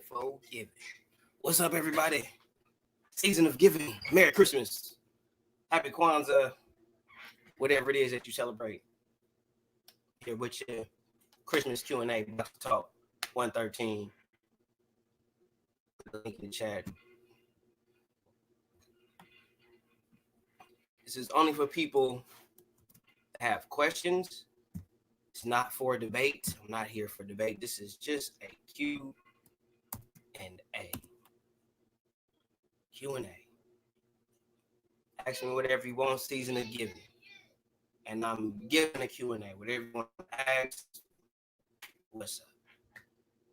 Forgiving. What's up, everybody? Season of giving. Merry Christmas. Happy Kwanzaa. Whatever it is that you celebrate. Here with your Christmas Q&A. About to talk. 113. Put the link in the chat. This is only for people that have questions. It's not for debate. I'm not here for debate. This is just a Q and A. Q&A. Ask me whatever you want. Season of giving. And I'm giving a Q&A. Whatever you want to ask. What's up?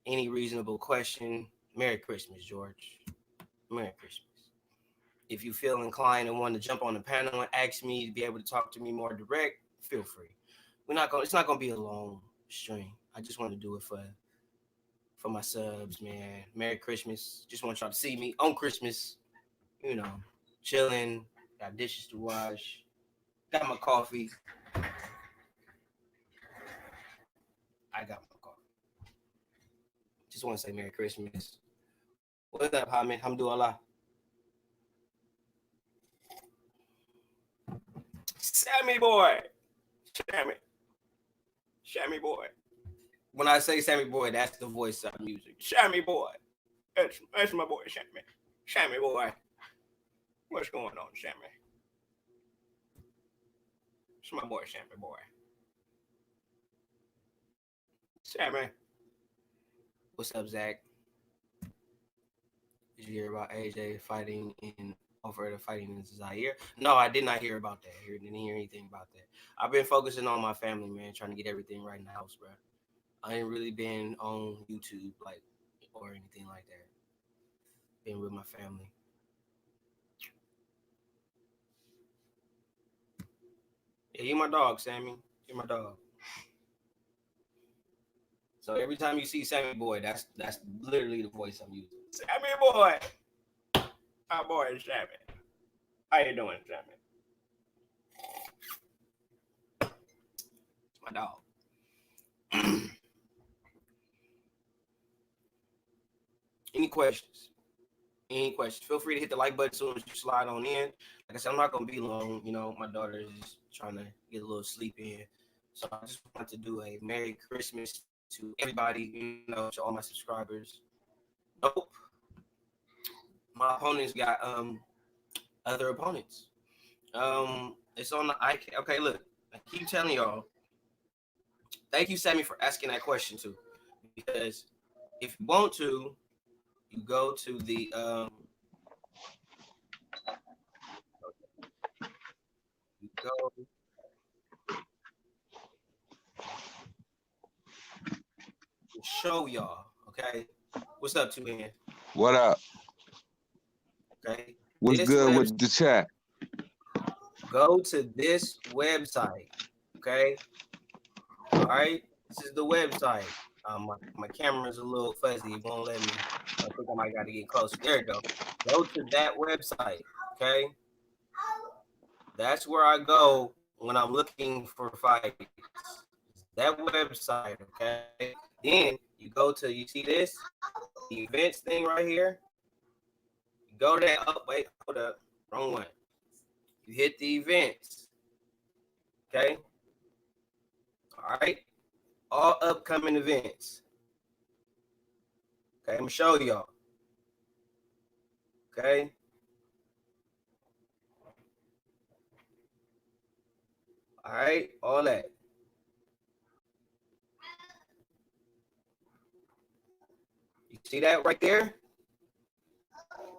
Any reasonable question. Merry Christmas, George. Merry Christmas. If you feel inclined and want to jump on the panel and ask me to be able to talk to me more direct, feel free. It's not gonna be a long stream. I just want to do it for my subs, man. Merry Christmas. Just want y'all to see me on Christmas. Chilling. Got dishes to wash. Got my coffee. I got my coffee. Just want to say Merry Christmas. What's up, Hamid? Hamdulillah. Sammy boy. Sammy boy. When I say Sammy boy, that's the voice of music. Sammy boy. That's my boy, Sammy. Sammy boy. What's going on, Sammy? It's my boy, Sammy boy. Sammy. What's up, Zach? Did you hear about AJ fighting in Alfredo fighting in Zaire? No, I did not hear about that. Didn't hear anything about that. I've been focusing on my family, man, trying to get everything right in the house, bro. I ain't really been on YouTube or anything like that. Been with my family. Yeah, you're my dog, Sammy. You're my dog. So every time you see Sammy boy, that's literally the voice I'm using. Sammy boy. My boy is Sammy. How you doing, Sammy? It's my dog. Any questions? Any questions? Feel free to hit the like button as soon as you slide on in. Like I said, I'm not gonna be long. My daughter is just trying to get a little sleep in. So I just want to do a Merry Christmas to everybody, to all my subscribers. Nope. My opponents got other opponents. It's on the IK. Okay, look. I keep telling y'all. Thank you, Sammy, for asking that question too. Because if you want to, you go to the show y'all. Okay, what's up, Two Hands? What up? Okay, what's good with the chat? Go to this website. Okay, all right. This is the website. My camera's a little fuzzy. It won't let me. I think I might got to get closer. There you go. Go to that website. Okay, that's where I go when I'm looking for fights. That website. Okay. Then you go to, you see this, the events thing right here. You go to that. Oh, wait, hold up, wrong one. You hit the events. Okay. All right. All upcoming events. Okay, I'm gonna show y'all. Okay. All right, all that. You see that right there?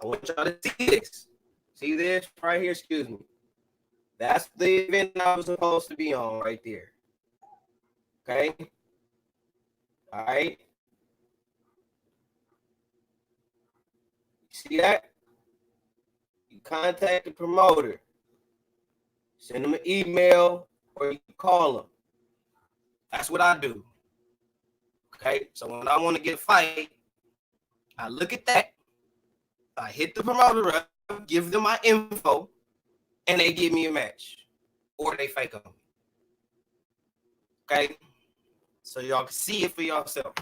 I want y'all to see this. See this right here? Excuse me. That's the event I was supposed to be on right there. Okay. All right. You see that? You contact the promoter. Send them an email or you call them. That's what I do. Okay. So when I want to get a fight, I look at that. I hit the promoter up, give them my info, and they give me a match. Or they fake on me. Okay? So y'all can see it for yourself.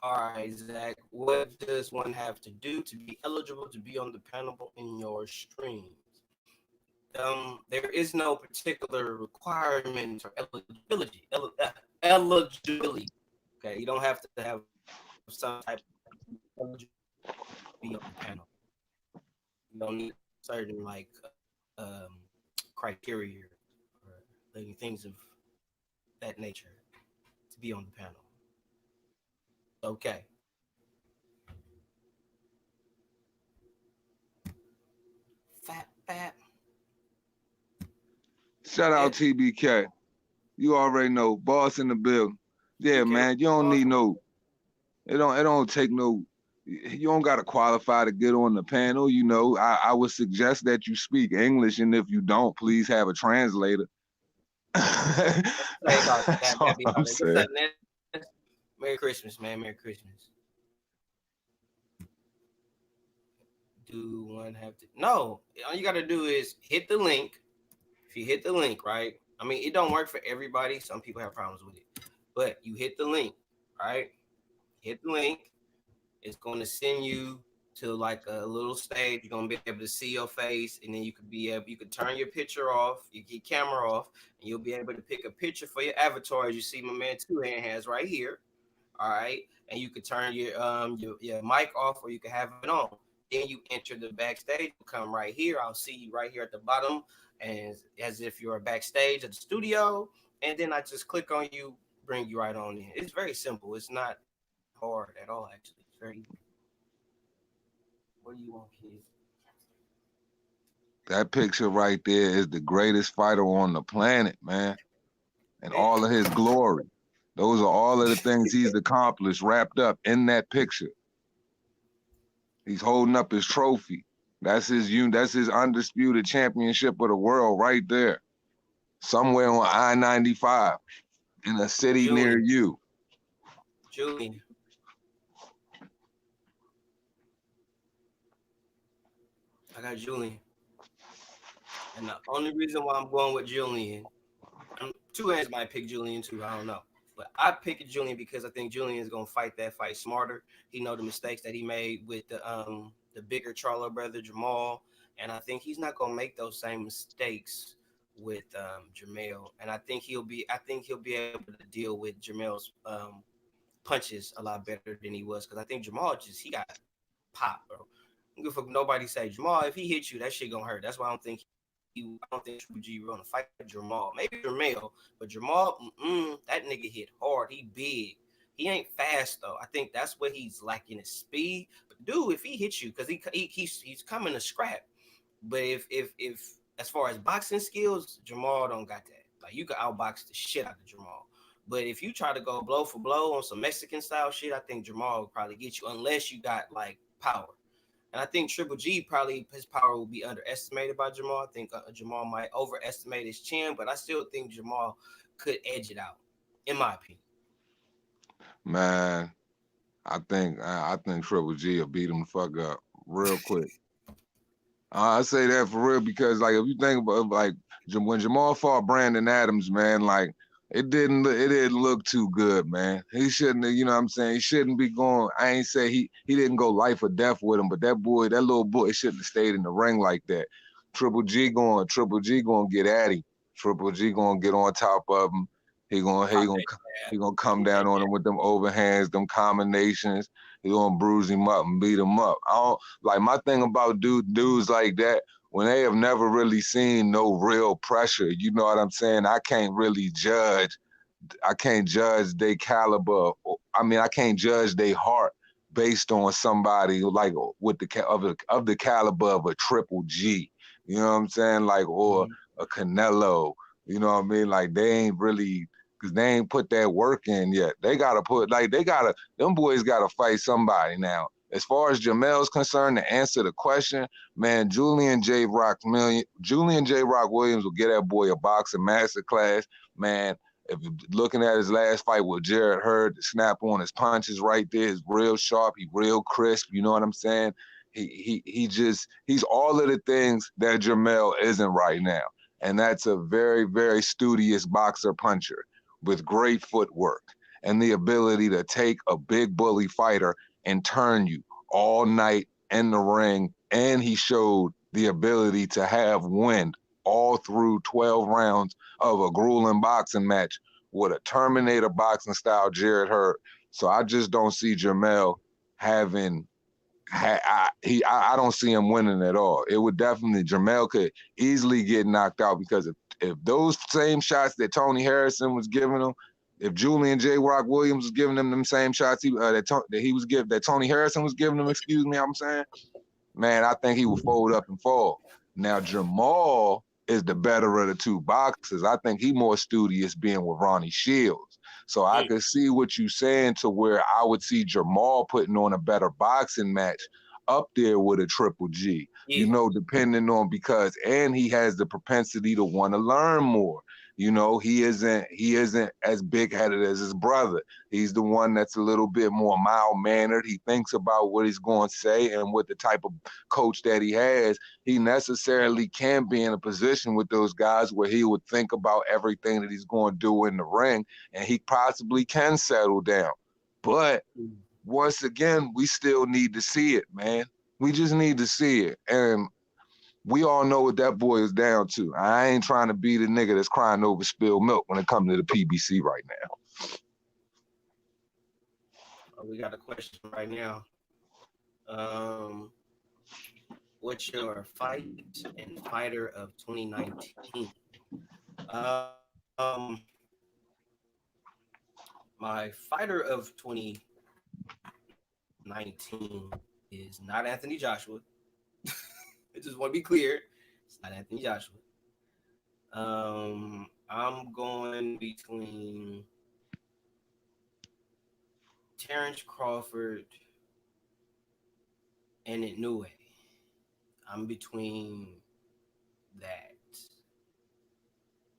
All right, Zach. What does one have to do to be eligible to be on the panel in your streams? There is no particular requirement or eligibility. Eligibility. Okay, you don't have to have some type of eligibility to be on the panel. You don't need certain like criteria or like, things of that nature to be on the panel. Okay. Fat. Shout Yeah. out TBK. You already know, boss in the building. Yeah, Okay. man, you don't need no. It don't take no. You don't gotta qualify to get on the panel. You know, I would suggest that you speak English, and if you don't, please have a translator. Say about That's that. all That'd be I'm all. What's saying. up, Ness? Merry Christmas, man. Merry Christmas. Do one have to? No. All you gotta do is hit the link. If you hit the link, right? I mean, it don't work for everybody. Some people have problems with it, but you hit the link, right? Hit the link. It's going to send you to like a little stage. You're gonna be able to see your face, and then you could turn your picture off, your camera off, and you'll be able to pick a picture for your avatar. As you see, my man Two Hand has right here. All right, and you could turn your mic off, or you can have it on. Then you enter the backstage. You come right here. I'll see you right here at the bottom, and as if you're backstage at the studio. And then I just click on you, bring you right on in. It's very simple. It's not hard at all. Actually, it's very. What do you want, kids? That picture right there is the greatest fighter on the planet, man, and Man, all of his glory. Those are all of the things he's accomplished wrapped up in that picture. He's holding up his trophy. That's his undisputed championship of the world right there. Somewhere on I-95 in a city near Julian, you. Julian. I got Julian, and the only reason why I'm going with Julian, Two Hands might pick Julian too. I don't know. But I pick Julian because I think Julian is gonna fight that fight smarter. He know the mistakes that he made with the bigger Charlo brother Jamal, and I think he's not gonna make those same mistakes with Jamel. And I think he'll be able to deal with Jamel's punches a lot better than he was, because I think Jamal he got pop, bro. I don't give a fuck nobody say Jamal. If he hits you, that shit gonna hurt. That's why I don't think Triple G gonna fight Jamal. Maybe Jamel, but Jamal, that nigga hit hard. He big. He ain't fast though. I think that's what he's lacking is speed. But dude, if he hits you, because he's coming to scrap. But if as far as boxing skills, Jamal don't got that. Like you can outbox the shit out of Jamal. But if you try to go blow for blow on some Mexican style shit, I think Jamal will probably get you unless you got like power. And I think Triple G probably his power will be underestimated by Jamal. I think Jamal might overestimate his chin, but I still think Jamal could edge it out, in my opinion. Man, I think Triple G will beat him the fuck up real quick. I say that for real because like if you think about like when Jamal fought Brandon Adams, man, like it didn't look too good, man. He shouldn't have, you know what I'm saying? He shouldn't be going. I ain't say he didn't go life or death with him, but that little boy shouldn't have stayed in the ring like that. Triple G going get at him. Triple G going get on top of him. He gonna come down on him with them overhands, them combinations. He gonna bruise him up and beat him up. I don't like my thing about dudes like that when they have never really seen no real pressure. You know what I'm saying? I can't really judge. I can't judge their caliber. I mean, I can't judge their heart based on somebody like with of the caliber of a Triple G. You know what I'm saying? Like or a Canelo. You know what I mean? Like they ain't really because they ain't put that work in yet. Them boys gotta fight somebody now. As far as Jamel's concerned, to answer the question, man, Julian J. Rock Williams will get that boy a boxing masterclass. Man, if looking at his last fight with Jarrett Hurd, the snap on his punches right there is real sharp. He real crisp. You know what I'm saying? He's all of the things that Jamel isn't right now. And that's a very, very studious boxer puncher with great footwork. and the ability to take a big bully fighter and turn you all night in the ring. And he showed the ability to have wind all through 12 rounds of a grueling boxing match with a Terminator boxing style Jarrett Hurd. So I just don't see Jermell having I don't see him winning at all. It would definitely, Jermell could easily get knocked out because if those same shots that Tony Harrison was giving him, if Julian J. Rock Williams was giving him them same shots that Tony Harrison was giving him, excuse me, I'm saying, man, I think he would fold up and fall. Now Jermall is the better of the two boxers. I think he more studious being with Ronnie Shields. So I could see what you're saying to where I would see Jermall putting on a better boxing match up there with a Triple G, you know, depending on and he has the propensity to want to learn more. You know, he isn't as big-headed as his brother. He's the one that's a little bit more mild-mannered. He thinks about what he's going to say, and with the type of coach that he has, he necessarily can be in a position with those guys where he would think about everything that he's going to do in the ring, and he possibly can settle down. But once again, we still need to see it, man. We just need to see it. And we all know what that boy is down to. I ain't trying to be the nigga that's crying over spilled milk when it comes to the PBC right now. We got a question right now. What's your fight and fighter of 2019? My fighter of 2019 is not Anthony Joshua. I just want to be clear. It's not Anthony Joshua. I'm going between Terrence Crawford and Inoue. I'm between that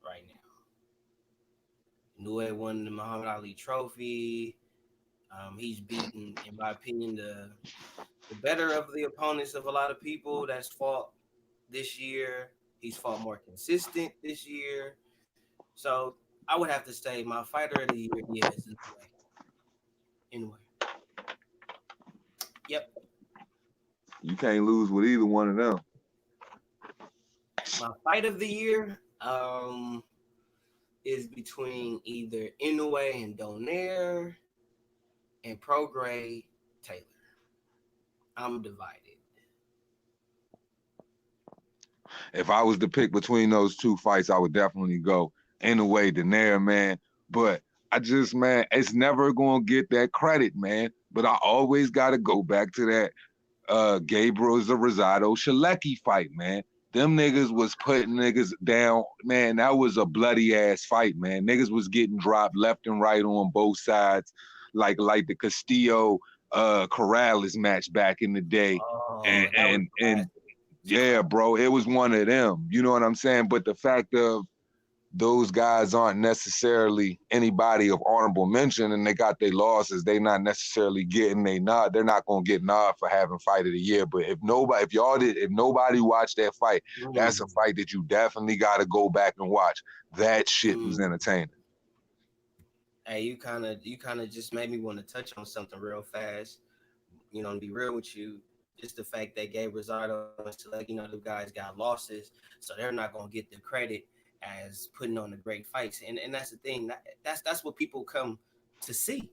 right now. Inoue won the Muhammad Ali Trophy. He's beaten, in my opinion, the better of the opponents of a lot of people that's fought this year. He's fought more consistent this year. So I would have to say my fighter of the year is Inoue. Yep. You can't lose with either one of them. My fight of the year is between either Inoue and Donaire and Prograis Taylor. I'm divided. If I was to pick between those two fights, I would definitely go Inoue, Donaire, man. But I just, man, it's never going to get that credit, man. But I always got to go back to that Gabriel Rosado Shalecki fight, man. Them niggas was putting niggas down, man. That was a bloody ass fight, man. Niggas was getting dropped left and right on both sides, like the Castillo Corrales match back in the day. And yeah, bro, it was one of them. You know what I'm saying? But the fact of those guys aren't necessarily anybody of honorable mention, and they got their losses. They not necessarily getting a nod. They're not gonna get nod for having fight of the year. But if nobody watched that fight, that's a fight that you definitely got to go back and watch. That shit was entertaining. Hey, you kind of just made me want to touch on something real fast. You know, to be real with you, just the fact that Gabe Rosado and Shalecki, you know, the guys got losses, so they're not gonna get the credit as putting on the great fights, and that's the thing. That's what people come to see.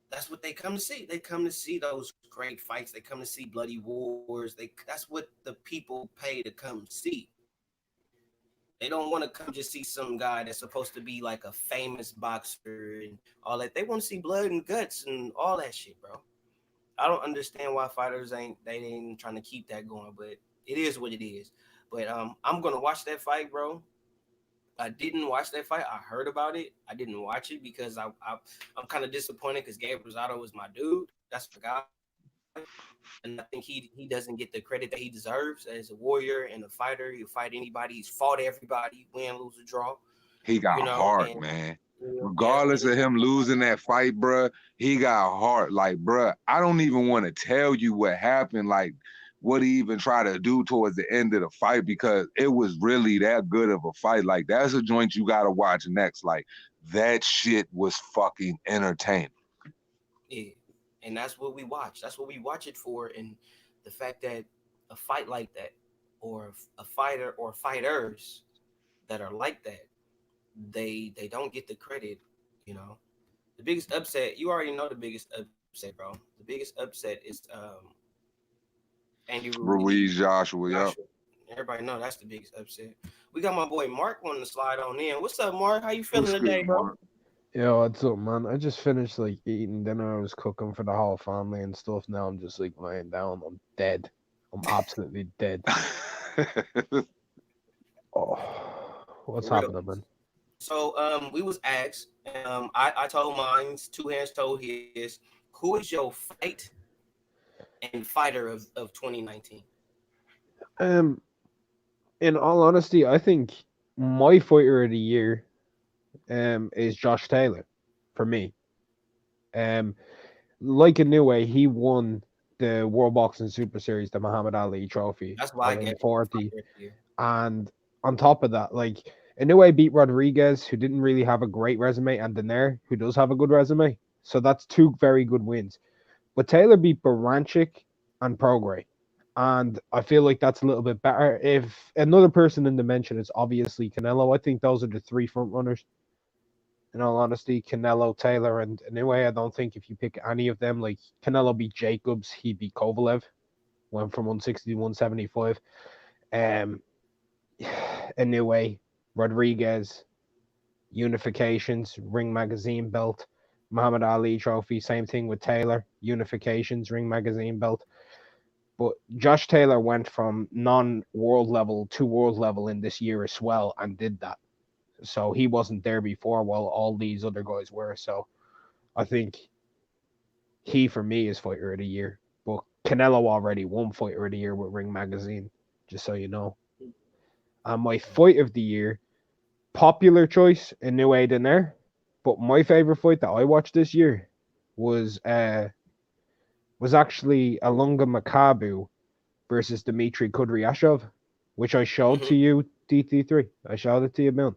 That's what they come to see. They come to see those great fights. They come to see bloody wars. That's what the people pay to come see. They don't want to come just see some guy that's supposed to be like a famous boxer and all that. They want to see blood and guts and all that shit, bro. I don't understand why fighters ain't trying to keep that going, but it is what it is. But I'm gonna watch that fight, bro. I didn't watch that fight. I heard about it. I didn't watch it because I'm kind of disappointed because Gabe Rosado was my dude. That's the guy, and I think he doesn't get the credit that he deserves as a warrior and a fighter. He'll fight anybody. He's fought everybody, win, lose, or draw. He got heart, man. Regardless of him losing that fight, bruh, he got heart. Like, bruh, I don't even want to tell you what happened. Like, what he even tried to do towards the end of the fight, because it was really that good of a fight. Like, that's a joint you gotta watch next. Like, that shit was fucking entertaining. Yeah, and that's what we watch. That's what we watch it for. And the fact that a fight like that, or a fighter or fighters that are like that, they don't get the credit. You know, the biggest upset. You already know the biggest upset, bro. The biggest upset is Andy Ruiz. Ruiz Joshua, yep. Joshua. Everybody know that's the biggest upset. We got my boy Mark wanting to slide on in. What's up, Mark? How you feeling What's today, good, bro? Mark? Yo, what's up, man? I just finished like eating dinner. I was cooking for the whole family and stuff. Now I'm just like lying down. I'm dead. I'm absolutely dead. Oh, what's For real. happening, man? So we was asked. I told mine. Two Hands told his. Who is your fight and fighter of 2019? In all honesty, I think my fighter of the year, is Josh Taylor, for me. Like Inoue, he won the World Boxing Super Series, the Muhammad Ali Trophy, That's why I at gave him 140. fighter of the year. And on top of that, like Inoue beat Rodriguez, who didn't really have a great resume, and Daenerys, who does have a good resume. So that's two very good wins. But Taylor beat Baranchik and Prograis. And I feel like that's a little bit better. If another person in the mention is obviously Canelo, I think those are the three front runners. In all honesty, Canelo, Taylor, and Inoue, I don't think if you pick any of them, like Canelo beat Jacobs, he beat Kovalev, went from 160 to 175. Inoue, Rodriguez, unifications, Ring Magazine belt, Muhammad Ali trophy, same thing with Taylor, unifications, Ring Magazine belt. But Josh Taylor went from non-world level to world level in this year as well and did that. So he wasn't there before while all these other guys were. So I think he, for me, is fighter of the year. But Canelo already won fighter of the year with Ring Magazine, just so you know. And my fight of the year, popular choice, Inoue Daenerys. But my favorite fight that I watched this year was actually Alunga Makabu versus Dmitry Kudryashov, which I showed to you, DT3. I showed it to you, man.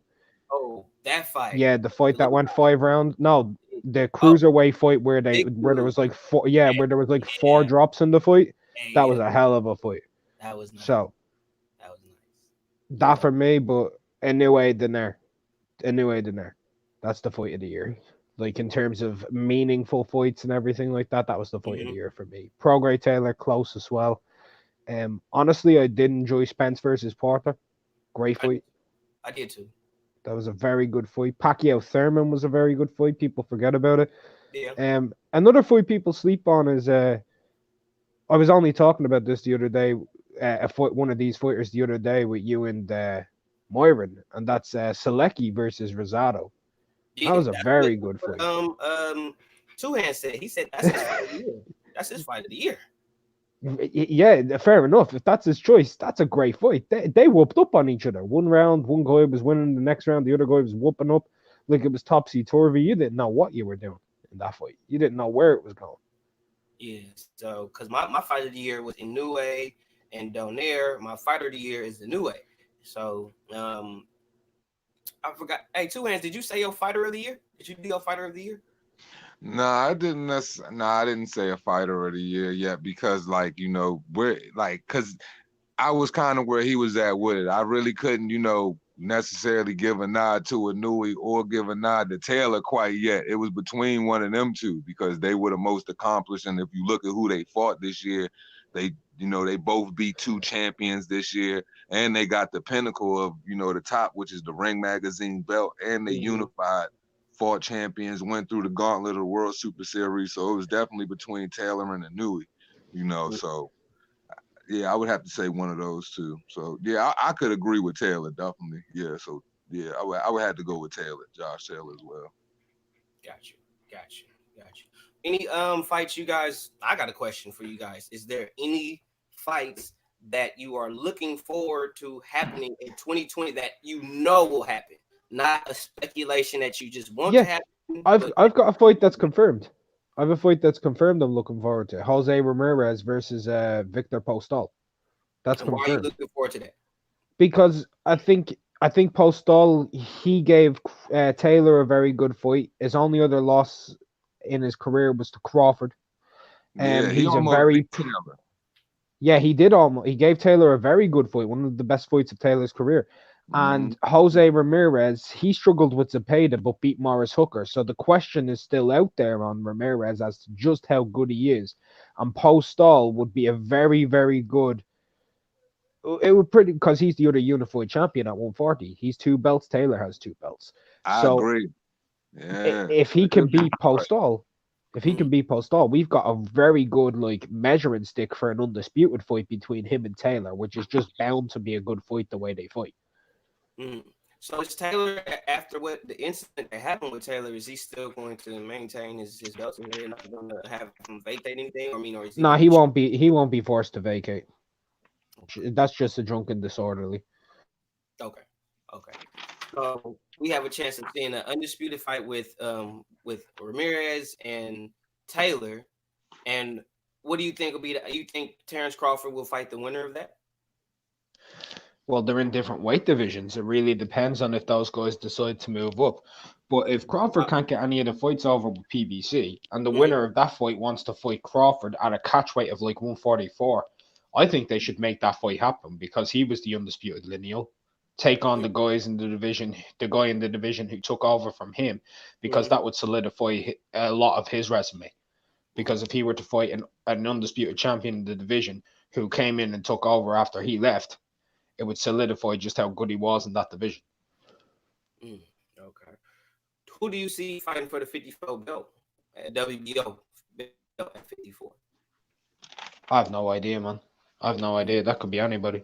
Oh, that fight. Yeah, the fight that went 5 rounds. No, the cruiserweight fight where there was like four. Yeah, where there was like 4 drops in the fight. That was a hell of a fight. That was nice. So that was nice. that for me, but Inoue Daenerys. That's the fight of the year. Like in terms of meaningful fights and everything like that, that was the fight of the year for me. Prograis Taylor close as well. Honestly, I did enjoy Spence versus Porter. Great fight. I did too. That was a very good fight. Pacquiao Thurman was a very good fight. People forget about it. Yeah. Another fight people sleep on is I was only talking about this the other day. One of these fighters the other day with you and Moiran, and that's Selecki versus Rosado. Yeah, that was a very good fight. Two Hands said that's his fight of the year. That's his fight of the year. Yeah, fair enough. If that's his choice, that's a great fight. They whooped up on each other. One round, one guy was winning. The next round, the other guy was whooping up. Like it was topsy-turvy. You didn't know what you were doing in that fight. You didn't know where it was going. Yeah, so because my fight of the year was Inoue and Donaire. My fighter of the year is Inoue. So I forgot. Hey, Two Hands, did you say your fighter of the year? Did you do your fighter of the year? Nah, I didn't. I didn't say a fighter of the year yet because, like, you know, because I was kind of where he was at with it. I really couldn't, you know, necessarily give a nod to Inoue or give a nod to Taylor quite yet. It was between one of them two because they were the most accomplished. And if you look at who they fought this year, they both beat 2 champions this year, and they got the pinnacle of, you know, the top, which is the Ring Magazine belt, and they unified, fought champions, went through the gauntlet of the World Super Series. So it was definitely between Taylor and Inoue, you know. So yeah, I would have to say one of those two. So yeah, I could agree with Taylor, definitely. Yeah, so yeah, I would have to go with Taylor, Josh Taylor as well. Got you. Any fights you guys? I got a question for you guys. Is there any fights that you are looking forward to happening in 2020 that you know will happen? Not a speculation that you just want to happen. I've got a fight that's confirmed. I have a fight that's confirmed. I'm looking forward to Jose Ramirez versus Victor Postol. That's And why are you confirmed looking forward to that? because I think Postol he gave Taylor a very good fight. His only other loss in his career was to Crawford. Yeah, he He's a almost very beat Taylor. Yeah, he did almost. He gave Taylor a very good fight, one of the best fights of Taylor's career. And Jose Ramirez, he struggled with Zepeda but beat Morris Hooker. So the question is still out there on Ramirez as to just how good he is. And Postol would be a very, very good. It would pretty because he's the other unified champion at 140. He's two belts. Taylor has two belts. I So agree. Yeah. if he can beat Postol, we've got a very good like measuring stick for an undisputed fight between him and Taylor, which is just bound to be a good fight the way they fight. So is Taylor, after what the incident that happened with Taylor, is he still going to maintain his belts and they're not going to have him vacate anything? Or is he No, going he to? won't be. He won't be forced to vacate. That's just a drunken disorderly. Okay. So we have a chance of seeing an undisputed fight with Ramirez and Taylor. And what do you think will be? You think Terrence Crawford will fight the winner of that? Well, they're in different weight divisions. It really depends on if those guys decide to move up. But if Crawford can't get any of the fights over with PBC, and the winner of that fight wants to fight Crawford at a catch weight of like 144, I think they should make that fight happen because he was the undisputed lineal. Take on the guys in the division, the guy in the division who took over from him, because that would solidify a lot of his resume. Because if he were to fight an undisputed champion in the division who came in and took over after he left, it would solidify just how good he was in that division. Okay. Who do you see fighting for the 54 belt at WBO belt at 54? I have no idea, man. I have no idea. That could be anybody.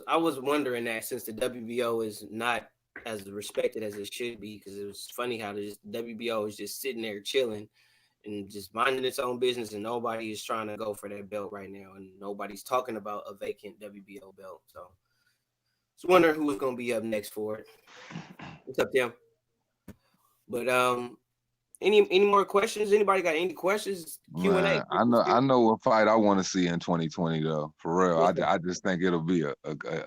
I was wondering that since the WBO is not as respected as it should be, because it was funny how the WBO is just sitting there chilling and just minding its own business, and nobody is trying to go for that belt right now, and nobody's talking about a vacant WBO belt. So I was wondering who was going to be up next for it. What's up, Tim? But any more questions? Anybody got any questions? Q&A. I know what fight I want to see in 2020 though. For real, I just think it'll be a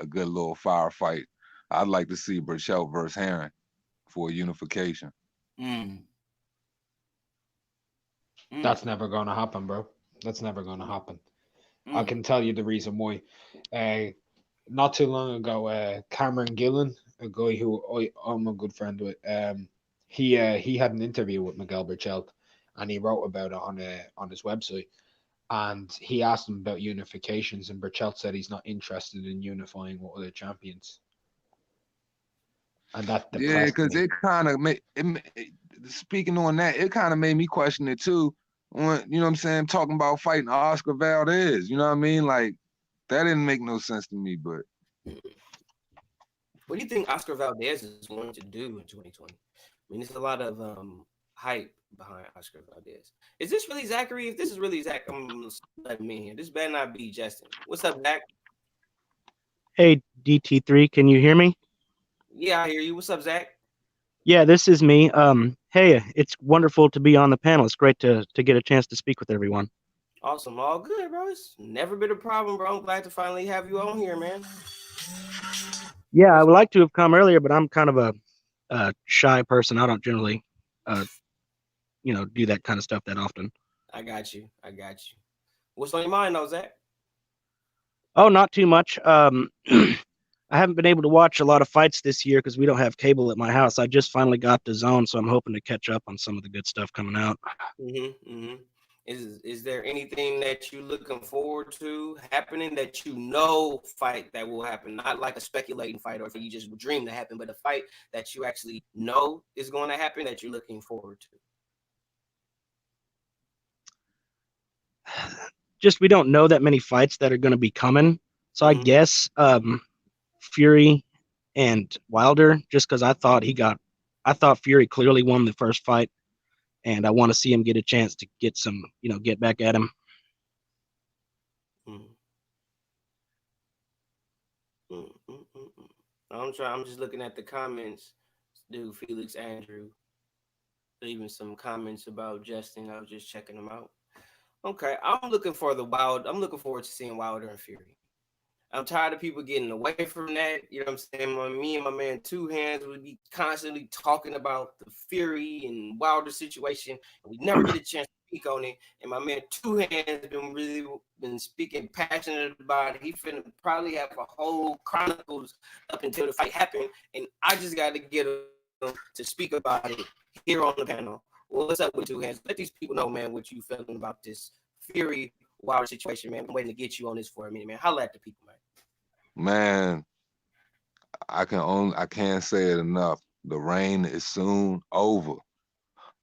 good little fire fight. I'd like to see Burchell versus Herring for unification. That's never going to happen, bro. That's never going to happen. I can tell you the reason why. Not too long ago, Cameron Gillen, a guy who I'm a good friend with, he had an interview with Miguel Burchell, and he wrote about it on his website. And he asked him about unifications, and Burchell said he's not interested in unifying with other champions. And that depressed because me. it kind of made speaking on that, it kind of made me question it too. When, you know what I'm saying, talking about fighting Oscar Valdez, you know what I mean? Like that didn't make no sense to me. But what do you think Oscar Valdez is going to do in 2020? I mean, there's a lot of hype behind Oscar Valdez. Is this really Zachary? If this is really Zach, I'm letting me in here. This better not be Justin. What's up, Zach? Hey, DT3, can you hear me? Yeah, I hear you. What's up, Zach? Yeah, this is me. Hey, it's wonderful to be on the panel. It's great to get a chance to speak with everyone. Awesome. All good, bro. It's never been a problem, bro. I'm glad to finally have you on here, man. Yeah, I would like to have come earlier, but I'm kind of a shy person. I don't generally, do that kind of stuff that often. I got you. What's on your mind, though, Zach? Oh, not too much. I haven't been able to watch a lot of fights this year because we don't have cable at my house. I just finally got the Zone, so I'm hoping to catch up on some of the good stuff coming out. Is there anything that you're looking forward to happening that fight that will happen? Not like a speculating fight or if you just dream to happen, but a fight that you actually know is going to happen that you're looking forward to. Just we don't know that many fights that are going to be coming. So I guess Fury and Wilder, just because I thought Fury clearly won the first fight, and I want to see him get a chance to get some, get back at him. I'm just looking at the comments. Dude, Felix Andrew. leaving some comments about Justin. I was just checking them out. Okay, I'm looking for the Wild. I'm looking forward to seeing Wilder and Fury. I'm tired of people getting away from that. You know what I'm saying? Me and my man Two Hands would be constantly talking about the Fury and Wilder situation, and we never get a chance to speak on it. And my man Two Hands been speaking passionate about it. He finna probably have a whole chronicles up until the fight happened, and I just got to get him to speak about it here on the panel. Well, what's up with Two Hands? Let these people know, man, what you feeling about this Fury Wilder situation, man. I'm waiting to get you on this for a minute, man. Holla at the people, man. Man, I can't say it enough. The reign is soon over.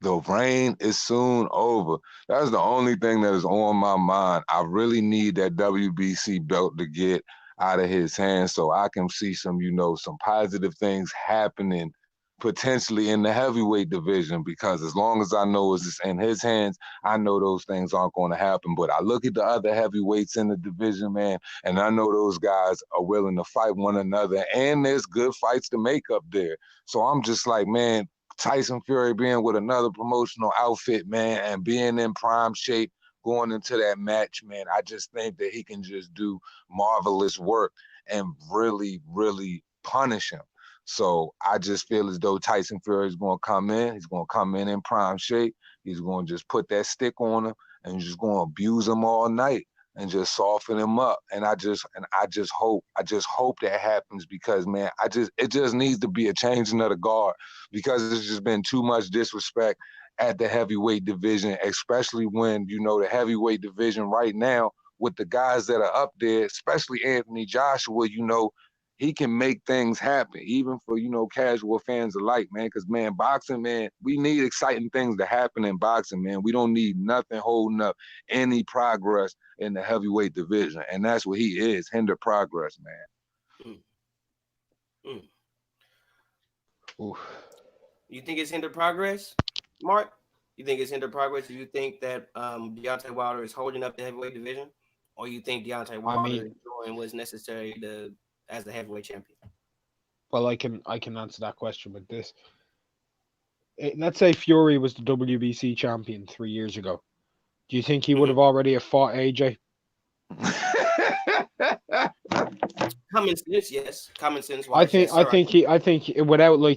The reign is soon over. That's the only thing that is on my mind. I really need that WBC belt to get out of his hands so I can see some, some positive things happening potentially in the heavyweight division, because as long as I know it's in his hands, I know those things aren't going to happen. But I look at the other heavyweights in the division, man, and I know those guys are willing to fight one another, and there's good fights to make up there. So I'm just like, man, Tyson Fury being with another promotional outfit, man, and being in prime shape going into that match, man, I just think that he can just do marvelous work and really, really punish him. So I just feel as though Tyson Fury is going to come in. He's going to come in prime shape. He's going to just put that stick on him and just going to abuse him all night and just soften him up. And I just hope that happens, because, man, it just needs to be a changing of the guard, because there's just been too much disrespect at the heavyweight division, especially when, the heavyweight division right now with the guys that are up there, especially Anthony Joshua, he can make things happen, even for, casual fans alike, man. Because, man, boxing, man, we need exciting things to happen in boxing, man. We don't need nothing holding up any progress in the heavyweight division. And that's what he is, hinder progress, man. You think it's hinder progress, Mark? You think it's hinder progress? Do you think that Deontay Wilder is holding up the heavyweight division? Or you think Deontay Wilder is doing what's necessary as the heavyweight champion? Well, I can answer that question with this. Let's say Fury was the WBC champion 3 years ago. Do you think he would have already fought AJ? Common sense, yes. Common sense. I think without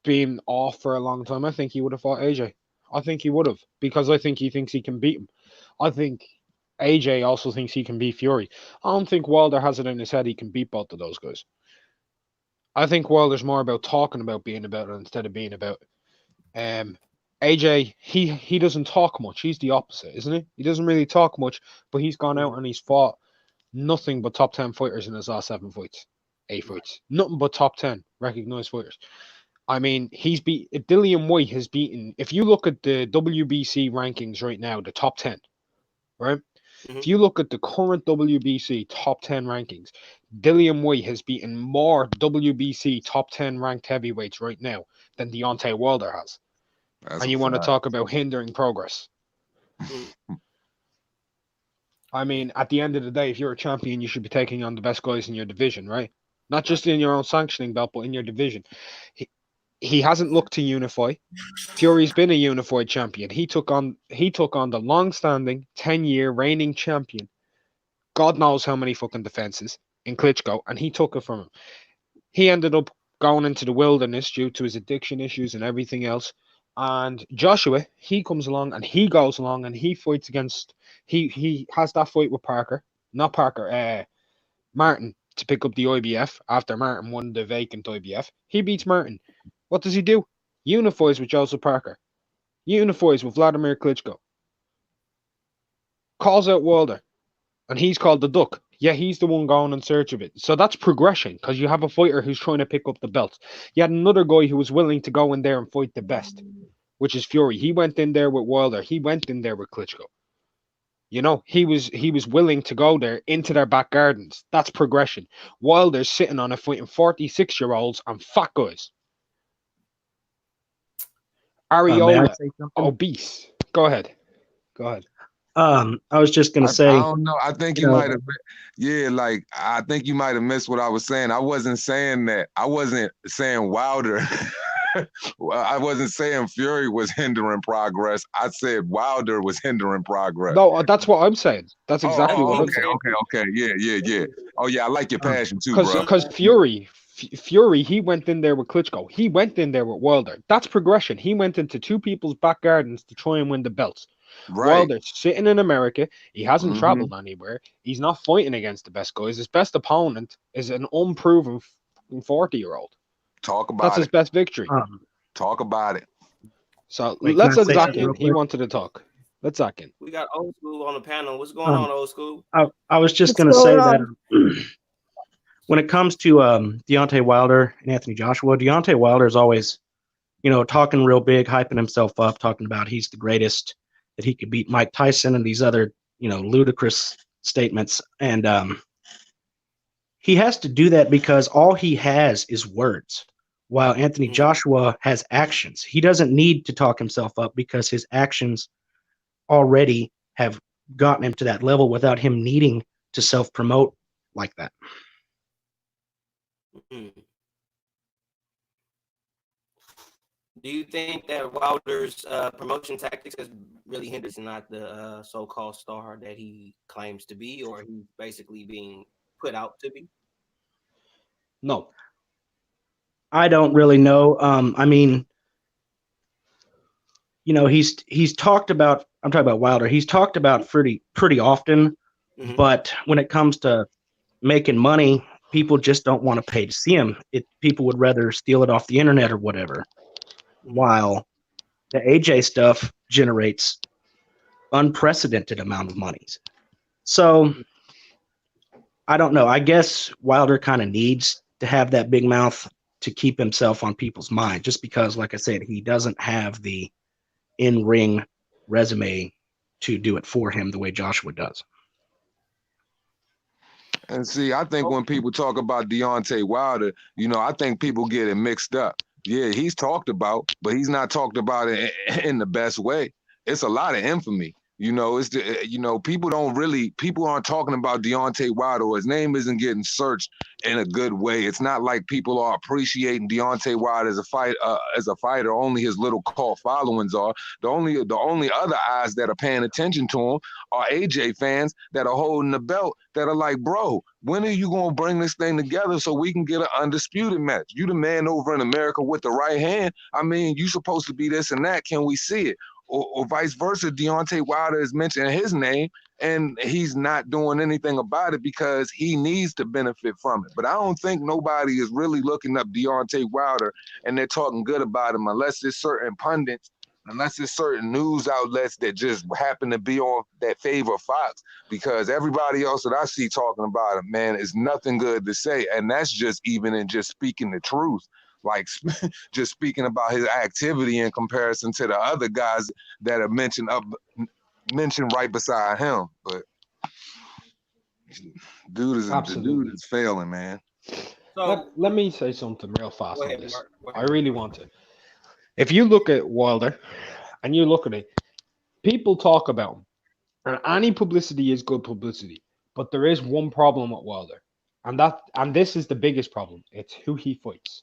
being off for a long time, I think he would have fought AJ. I think he would have, because I think he thinks he can beat him. I think AJ also thinks he can beat Fury. I don't think Wilder has it in his head he can beat both of those guys. I think Wilder's more about talking about being about it instead of being about it. AJ, he doesn't talk much. He's the opposite, isn't he? He doesn't really talk much, but he's gone out and he's fought nothing but top 10 fighters in his last 8 fights. Nothing but top 10 recognized fighters. I mean, Dillian Whyte has beaten, if you look at the WBC rankings right now, the top 10, right? Mm-hmm. If you look at the current WBC top 10 rankings, Dillian Whyte has beaten more WBC top 10 ranked heavyweights right now than Deontay Wilder has. And you want to talk about hindering progress. I mean, at the end of the day, if you're a champion, you should be taking on the best guys in your division, right? Not just in your own sanctioning belt, but in your division. He hasn't looked to unify. Fury's been a unified champion. He took on the long-standing 10-year reigning champion. God knows how many fucking defenses in Klitschko, and he took it from him. He ended up going into the wilderness due to his addiction issues and everything else. And Joshua, he comes along and he goes along and he fights against. He has that fight with Martin, to pick up the IBF after Martin won the vacant IBF. He beats Martin. What does he do? Unifies with Joseph Parker. Unifies with Vladimir Klitschko. Calls out Wilder. And he's called the Duck. Yeah, he's the one going in search of it. So that's progression, because you have a fighter who's trying to pick up the belt. You had another guy who was willing to go in there and fight the best, which is Fury. He went in there with Wilder. He went in there with Klitschko. He was willing to go there into their back gardens. That's progression. Wilder's sitting on it fighting 46-year-olds and fat guys. Ariola, obese. Go ahead. I was just gonna say. I don't know. I think you might have. Yeah, I think you might have missed what I was saying. I wasn't saying that. I wasn't saying Wilder. Well, I wasn't saying Fury was hindering progress. I said Wilder was hindering progress. No, that's what I'm saying. That's exactly what I'm Okay, saying. okay. Yeah. Oh yeah, I like your passion too, bro. Because Fury, he went in there with Klitschko. He went in there with Wilder. That's progression. He went into two people's back gardens to try and win the belts. Right. Wilder's sitting in America. He hasn't Mhm. traveled anywhere. He's not fighting against the best guys. His best opponent is an unproven 40-year-old. Talk about That's his it. best victory. Talk about it. So Wait, let's can I let say Zach something in. real He quick? wanted to talk. Let's Zach in. We got Old School on the panel. What's going on, Old School? I was just What's going to say going that when it comes to Deontay Wilder and Anthony Joshua, Deontay Wilder is always, talking real big, hyping himself up, talking about he's the greatest, that he could beat Mike Tyson and these other, ludicrous statements. And he has to do that because all he has is words, while Anthony Joshua has actions. He doesn't need to talk himself up because his actions already have gotten him to that level without him needing to self-promote like that. Mhm. Do you think that Wilder's promotion tactics has really hindered? He's not the so-called star that he claims to be, or he's basically being put out to be? No. I don't really know. I mean, he's talked about. I'm talking about Wilder. He's talked about pretty often, but when it comes to making money, people just don't want to pay to see him. People would rather steal it off the internet or whatever. While the AJ stuff generates unprecedented amount of monies. So I don't know. I guess Wilder kind of needs to have that big mouth to keep himself on people's mind, just because, like I said, he doesn't have the in-ring resume to do it for him the way Joshua does. And see, I think when people talk about Deontay Wilder, I think people get it mixed up. Yeah, he's talked about, but he's not talked about it in the best way. It's a lot of infamy. People aren't talking about Deontay Wilder, or his name isn't getting searched in a good way. It's not like people are appreciating Deontay Wilder as a fighter. Only his little cult followings are. The only other eyes that are paying attention to him are AJ fans that are holding the belt, that are like, bro, when are you gonna bring this thing together so we can get an undisputed match? You the man over in America with the right hand. I mean, you supposed to be this and that. Can we see it? Or vice versa, Deontay Wilder is mentioning his name and he's not doing anything about it because he needs to benefit from it. But I don't think nobody is really looking up Deontay Wilder and they're talking good about him unless it's certain pundits, unless it's certain news outlets that just happen to be on that favor Fox, because everybody else that I see talking about him, man, is nothing good to say. And that's just even in just speaking the truth. Like just speaking about his activity in comparison to the other guys that are mentioned right beside him. But the dude is failing, man. So Let me say something real fast go on ahead, this. Mark. Go I ahead. really want to. If you look at Wilder and you look at it, people talk about him. And any publicity is good publicity. But there is one problem with Wilder. And this is the biggest problem. It's who he fights.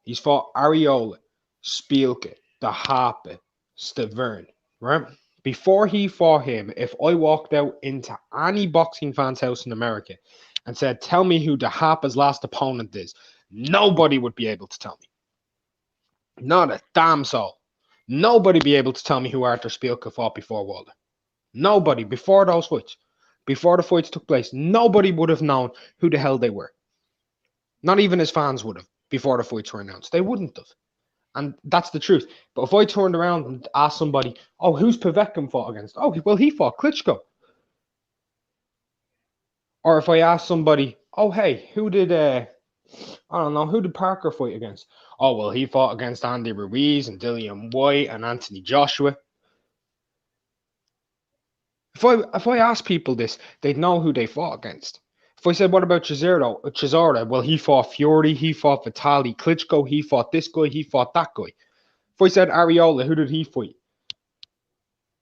He's fought Ariola, Spielke, De Harpe, Stavern, right? Before he fought him, if I walked out into any boxing fan's house in America and said, tell me who De Harpe's last opponent is, nobody would be able to tell me. Not a damn soul. Nobody be able to tell me who Arthur Spielke fought before Wilder. Nobody. Before those fights. Before the fights took place, nobody would have known who the hell they were. Not even his fans would have before the fights were announced. They wouldn't have. And that's the truth. But if I turned around and asked somebody, oh, who's Povetkin fought against? Oh, well, he fought Klitschko. Or if I asked somebody, oh, hey, who did Parker fight against? Oh, well, he fought against Andy Ruiz and Dillian White and Anthony Joshua. If I ask people this, they'd know who they fought against. If I said, what about Chisora? Well, he fought Fury, he fought Vitaly Klitschko, he fought this guy, he fought that guy. If I said Ariola, who did he fight?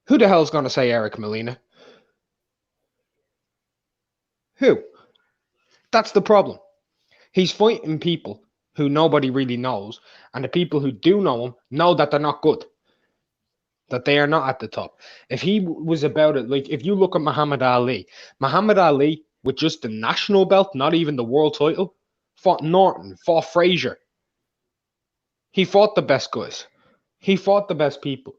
Who the hell's going to say Eric Molina? Who? That's the problem. He's fighting people who nobody really knows, and the people who do know him know that they're not good, that they are not at the top. If he was about it, like if you look at Muhammad Ali with just the national belt, not even the world title, fought Norton, fought Frazier. He fought the best guys. He fought the best people.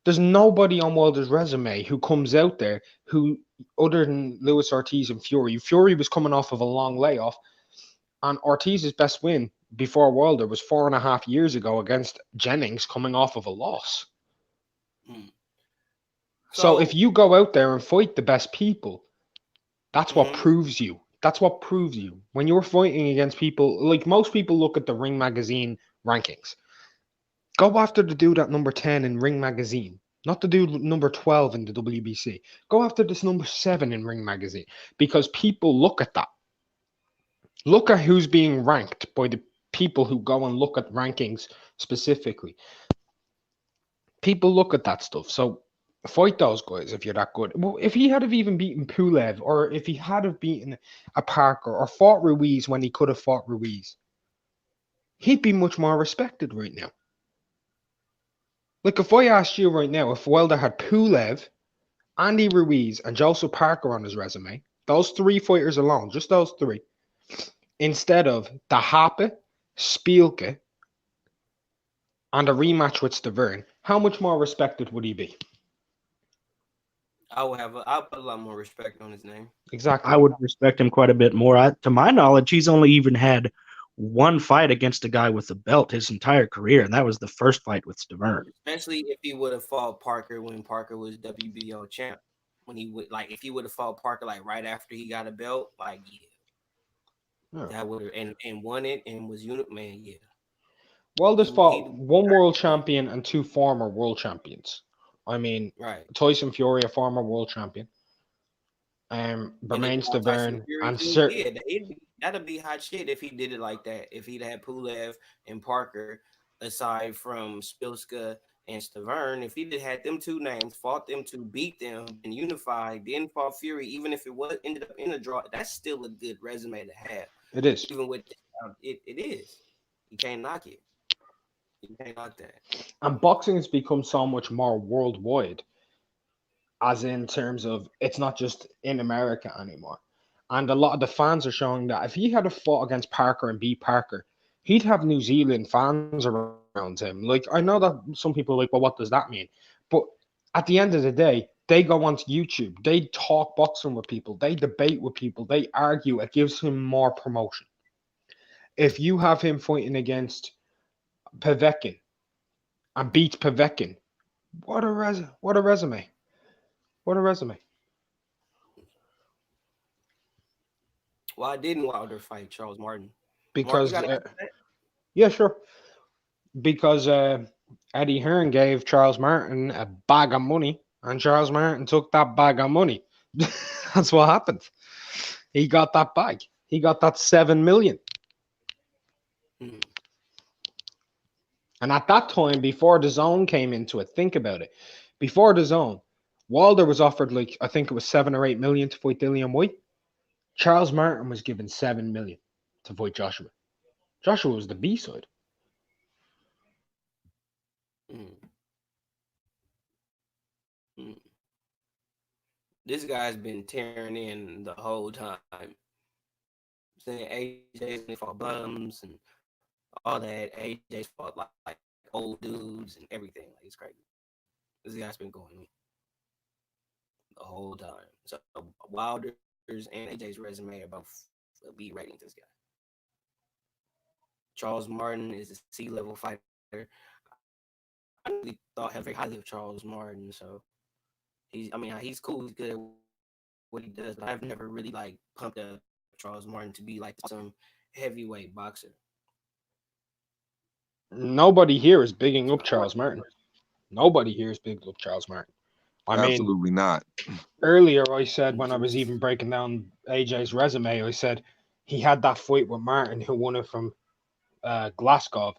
There's nobody on Wilder's resume who comes out there who, other than Luis Ortiz and Fury. Fury was coming off of a long layoff, and Ortiz's best win before Wilder was 4.5 years ago against Jennings, coming off of a loss. So if you go out there and fight the best people, that's what proves you. That's what proves you. When you're fighting against people, like most people look at the Ring Magazine rankings. Go after the dude at number 10 in Ring Magazine, not the dude number 12 in the WBC. Go after this number 7 in Ring Magazine, because people look at that. Look at who's being ranked by the people who go and look at rankings specifically. People look at that stuff. So fight those guys if you're that good. Well, if he had have even beaten Pulev, or if he had have beaten a Parker, or fought Ruiz when he could have fought Ruiz, he'd be much more respected right now. Like if I asked you right now, if Wilder had Pulev, Andy Ruiz, and Joseph Parker on his resume, those 3 fighters alone, just those 3, instead of the Hape, Spielke, and a rematch with Stavern, how much more respected would he be? I'll put a lot more respect on his name. Exactly. I would respect him quite a bit more. To my knowledge, he's only even had one fight against a guy with a belt his entire career, and that was the first fight with Stavern. Especially if he would have fought Parker when Parker was WBO champ. When he would, like, if he would have fought Parker like right after he got a belt, like that would have and won it and was man, yeah. Wilder's fought 1 world champion and 2 former world champions. I mean, Tyson Fury, a former world champion. Bermane Stavern, and that'd be hot shit if he did it like that. If he'd had Pulev and Parker, aside from Spilska and Stavern, if he'd had them 2 names, fought them to beat them and unified, then fought Fury, even if it was ended up in a draw, that's still a good resume to have. It is. Even with it is. You can't knock it. You can't knock that. And boxing has become so much more worldwide, as in terms of it's not just in America anymore. And a lot of the fans are showing that if he had a fought against Parker and beat Parker, he'd have New Zealand fans around him. Like, I know that some people are like, well, what does that mean? But at the end of the day, they go onto YouTube, they talk boxing with people, they debate with people, they argue. It gives him more promotion. If you have him fighting against Povetkin and beats Povetkin, what a resume. What a resume. Why didn't Wilder fight Charles Martin? Because yeah, sure. Because Eddie Hearn gave Charles Martin a bag of money, and Charles Martin took that bag of money. That's what happened. He got that bag. He got that $7 million. And at that time, before the zone came into it, think about it. Before the zone, Wilder was offered, like, I think it was 7 or 8 million to fight Dillian White. Charles Martin was given 7 million to fight Joshua. Joshua was the B-side. This guy's been tearing in the whole time. Saying AJ's fought bums and all that. AJ's fought like old dudes and everything. Like, it's crazy. This guy's been going the whole time. So Wilder's and AJ's resume are both B rating this guy. Charles Martin is a C-level fighter. I really thought very highly of Charles Martin, so he's cool, he's good at what he does, but I've never really like pumped up Charles Martin to be like some heavyweight boxer. Nobody here is bigging up Charles Martin. Nobody here is bigging up Charles Martin. Absolutely not. Earlier I said, when I was even breaking down AJ's resume, I said he had that fight with Martin who won it from Glasgow.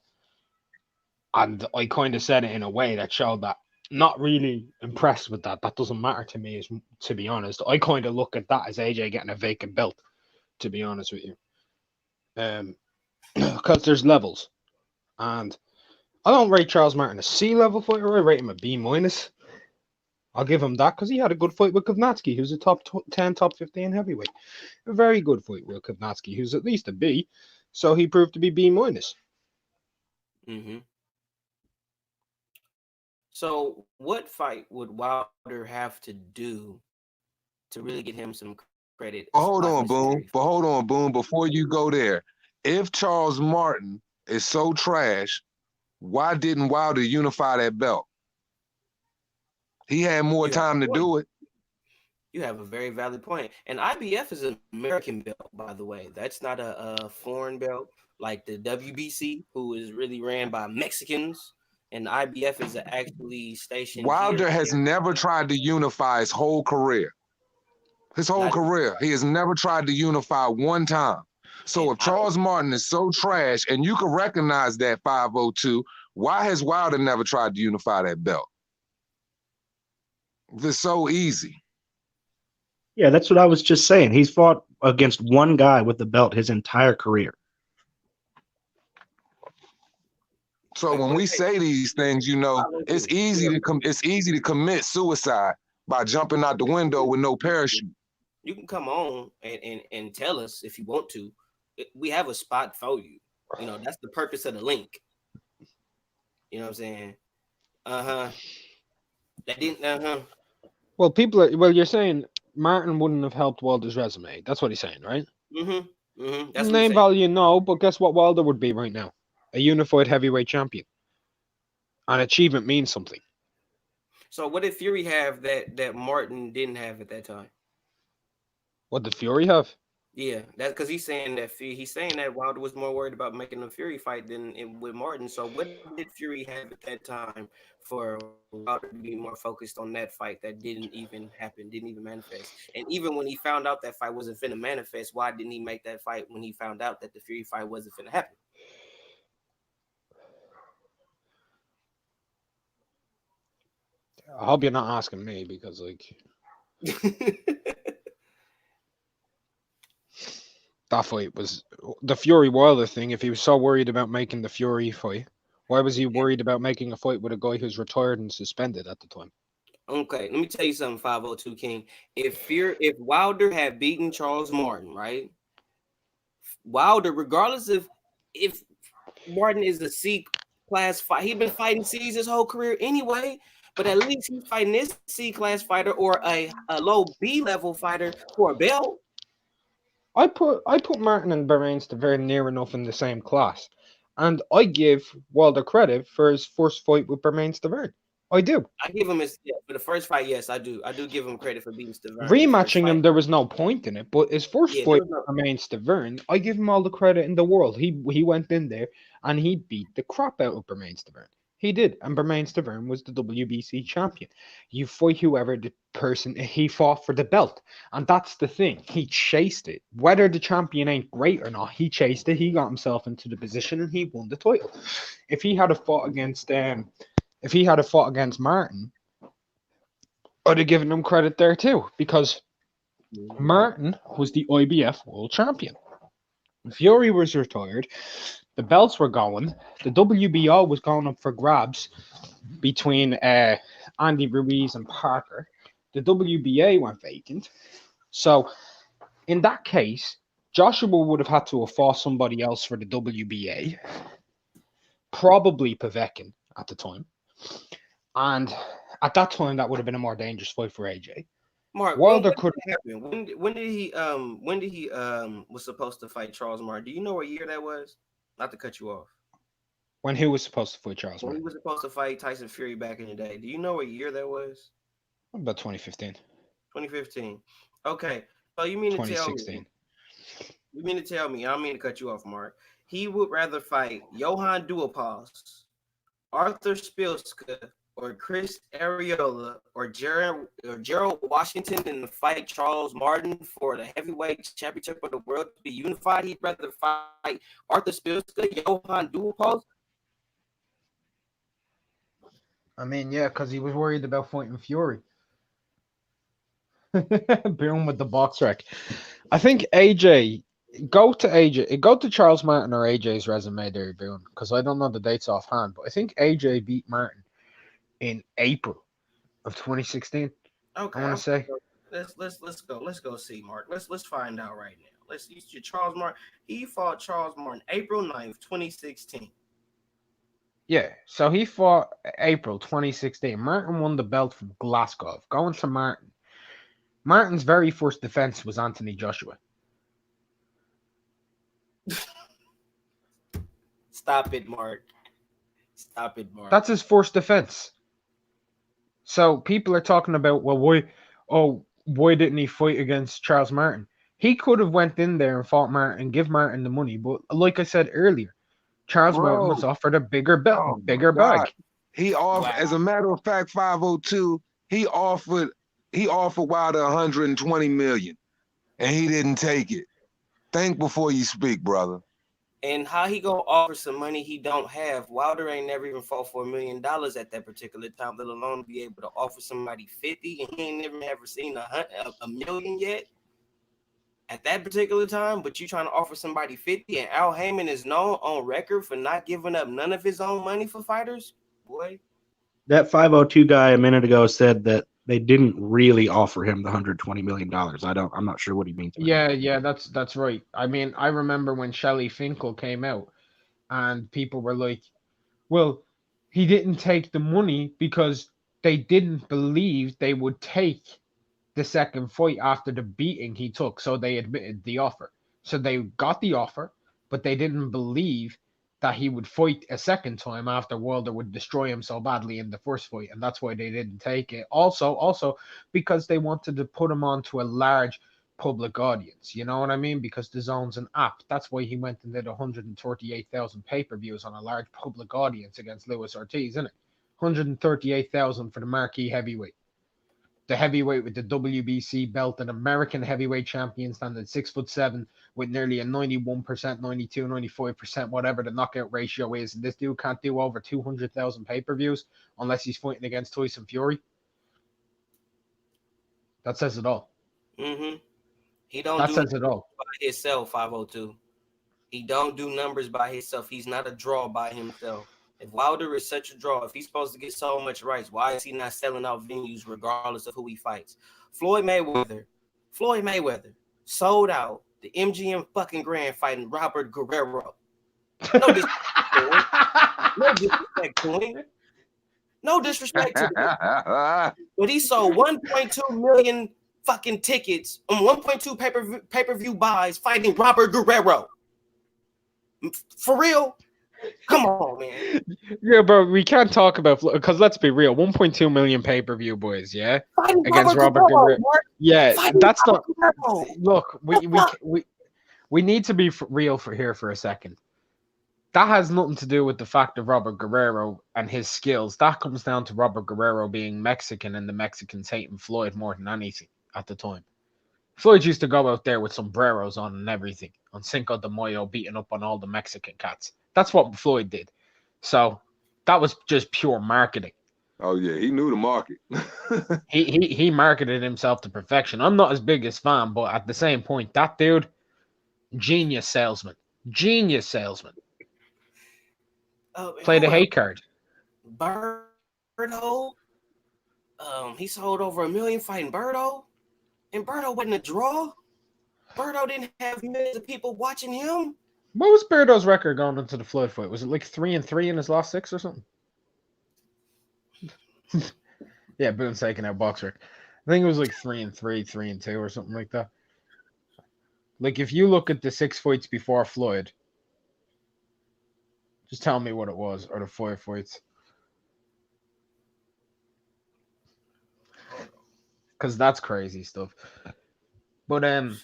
And I kind of said it in a way that showed that not really impressed with that. That doesn't matter to me, to be honest. I kind of look at that as AJ getting a vacant belt, to be honest with you. because there's levels, and I don't rate Charles Martin a C level fighter. I rate him a B minus. I'll give him that because he had a good fight with Kovnatsky, who's a top 10, top 15 heavyweight. A very good fight with Kovnatsky, who's at least a B. So he proved to be B minus. Mm-hmm. So, what fight would Wilder have to do to really get him some credit? But hold on, Boom. Before you go there, if Charles Martin is so trash, why didn't Wilder unify that belt? He had more time to do it. You have a very valid point. And IBF is an American belt, by the way. That's not a foreign belt like the WBC, who is really ran by Mexicans. And IBF is actually stationed. Wilder has never tried to unify his whole career. His whole career. He has never tried to unify one time. So if Charles Martin is so trash, and you can recognize that 502, why has Wilder never tried to unify that belt? If it's so easy. Yeah, that's what I was just saying. He's fought against one guy with the belt his entire career. So when we say these things, you know, it's easy to commit suicide by jumping out the window with no parachute. You can come on and tell us if you want to. We have a spot for you. You know, that's the purpose of the link. You know what I'm saying? That didn't. Well, you're saying Martin wouldn't have helped Wilder's resume. That's what he's saying, right? That's name value, no, but guess what Wilder would be right now? A unified heavyweight champion. An achievement means something. So what did Fury have that Martin didn't have at that time? What did Fury have? Yeah, that's because he's saying that Wilder was more worried about making a Fury fight than with Martin. So what did Fury have at that time for Wilder to be more focused on that fight that didn't even happen, didn't even manifest? And even when he found out that fight wasn't finna manifest, why didn't he make that fight when he found out that the Fury fight wasn't finna happen? I hope you're not asking me because, like, that fight was the Fury Wilder thing. If he was so worried about making the Fury fight, why was he worried about making a fight with a guy who's retired and suspended at the time? Okay, let me tell you something, 502 King. If Wilder had beaten Charles Martin, right? Wilder, regardless of if Martin is a C class fight, he's been fighting C's his whole career anyway. But at least he's fighting this C-class fighter or a low B-level fighter for a belt. I put Martin and Bermains very near enough in the same class. And I give Wilder credit for his first fight with Bermains Stiverne. I do. I give him for the first fight, yes, I do. I do give him credit for beating Stiverne. Rematching him, there was no point in it. But his first fight with Bermains Stiverne, I give him all the credit in the world. He went in there and he beat the crap out of Bermains Stiverne. He did, and Bermains Stiverne was the WBC champion. You fight whoever the person he fought for the belt, and that's the thing. He chased it. Whether the champion ain't great or not, he chased it. He got himself into the position, and he won the title. If he had fought against Martin, I'd have given him credit there too, because Martin was the IBF world champion. Fury was retired. The belts were going. The WBO was going up for grabs between Andy Ruiz and Parker. The WBA went vacant. So, in that case, Joshua would have had to have fought somebody else for the WBA. Probably Povetkin at the time. And at that time, that would have been a more dangerous fight for AJ. Mark, Wilder could happen. When did he was supposed to fight Charles Martin? Do you know what year that was? Not to cut you off. When he was supposed to fight Charles Martin? When he was supposed to fight Tyson Fury back in the day. Do you know what year that was? About 2015. 2015. Okay. So you mean to 2016. You mean to tell me, I don't mean to cut you off, Mark. He would rather fight Johann Duhaupas, Arthur Spilska, or Chris Arreola, or Gerald Washington than to fight Charles Martin for the heavyweight championship of the world to be unified. He'd rather fight Arthur Spilska, Johann Duhaupas. I mean, yeah, because he was worried about fighting Fury. Boom with the box wreck. I think AJ Go to AJ. Go to Charles Martin or AJ's resume there, Boone, because I don't know the dates offhand, but I think AJ beat Martin in April of 2016. I Okay, want to say. let's go see Mark. Let's find out right now. Let's use your Charles Martin. He fought Charles Martin April 9th, 2016. Yeah, so he fought April 2016. Martin won the belt from Glasgow. Going to Martin. Martin's very first defense was Anthony Joshua. Stop it, Mark. Stop it, Mark. That's his first defense. So people are talking about, well, why didn't he fight against Charles Martin? He could have went in there and fought Martin, give Martin the money, but like I said earlier, Charles Martin was offered a bigger belt, Oh, bigger my bag. He offered, Wow. as a matter of fact, 502. He offered Wilder 120 million, and he didn't take it. Think before you speak, brother. And how he gonna offer some money he don't have? Wilder ain't never even fought for $1 million at that particular time, let alone be able to offer somebody 50, and he ain't never ever seen a million yet at that particular time. But you trying to offer somebody 50, and Al Heyman is known on record for not giving up none of his own money for fighters. Boy, That 502 guy a minute ago said that they didn't really offer him the $120 million. I'm not sure what he means. Yeah, that's right. I mean, I remember when Shelley Finkel came out, and people were like, well, he didn't take the money because they didn't believe they would take the second fight after the beating he took, so they admitted the offer. So they got the offer, but they didn't believe that he would fight a second time after Wilder would destroy him so badly in the first fight, and that's why they didn't take it. Also because they wanted to put him onto a large public audience. You know what I mean? Because the Zone's an app. That's why he went and did 138,000 pay-per-views on a large public audience against Luis Ortiz, isn't it? 138,000 for the marquee heavyweight. The heavyweight with the WBC belt, an American heavyweight champion, standing 6'7", with nearly a 91%, 92, 95%, whatever the knockout ratio is. And this dude can't do over 200,000 pay-per-views unless he's fighting against Tyson Fury. That says it all. mm-hmm. He don't That do says it all. by himself. 502. He don't do numbers by himself. He's not a draw by himself. If Wilder is such a draw, if he's supposed to get so much rights, why is he not selling out venues regardless of who he fights? Floyd Mayweather sold out the MGM fucking Grand fighting Robert Guerrero. No disrespect to him. No disrespect to him. But he sold 1.2 million fucking tickets on 1.2 pay-per-view buys fighting Robert Guerrero. For real? Come on, man. Yeah, bro, we can't talk about, because let's be real, 1.2 million pay-per-view boys, yeah? Fighting Against Robert Guerrero. Yeah, Fighting that's Robert not. Guerrero. Look, we need to be real for a second. That has nothing to do with the fact of Robert Guerrero and his skills. That comes down to Robert Guerrero being Mexican and the Mexicans hating Floyd more than anything at the time. Floyd used to go out there with sombreros on and everything, on Cinco de Mayo, beating up on all the Mexican cats. That's what Floyd did. So that was just pure marketing. Oh yeah, he knew the market. He marketed himself to perfection. I'm not his biggest fan, but at the same point, that dude, genius salesman. Genius salesman. Play the hate card. Birdo. He sold over 1 million fighting Birdo. And Birdo wasn't a draw. Birdo didn't have millions of people watching him. What was Birdo's record going into the Floyd fight? Was it like 3-3 in his last 6 or something? Yeah, Boone's taking out box record. I think it was like 3-3, 3-2 or something like that. Like if you look at the 6 fights before Floyd, just tell me what it was, or the 5 fights. Because that's crazy stuff. But I'm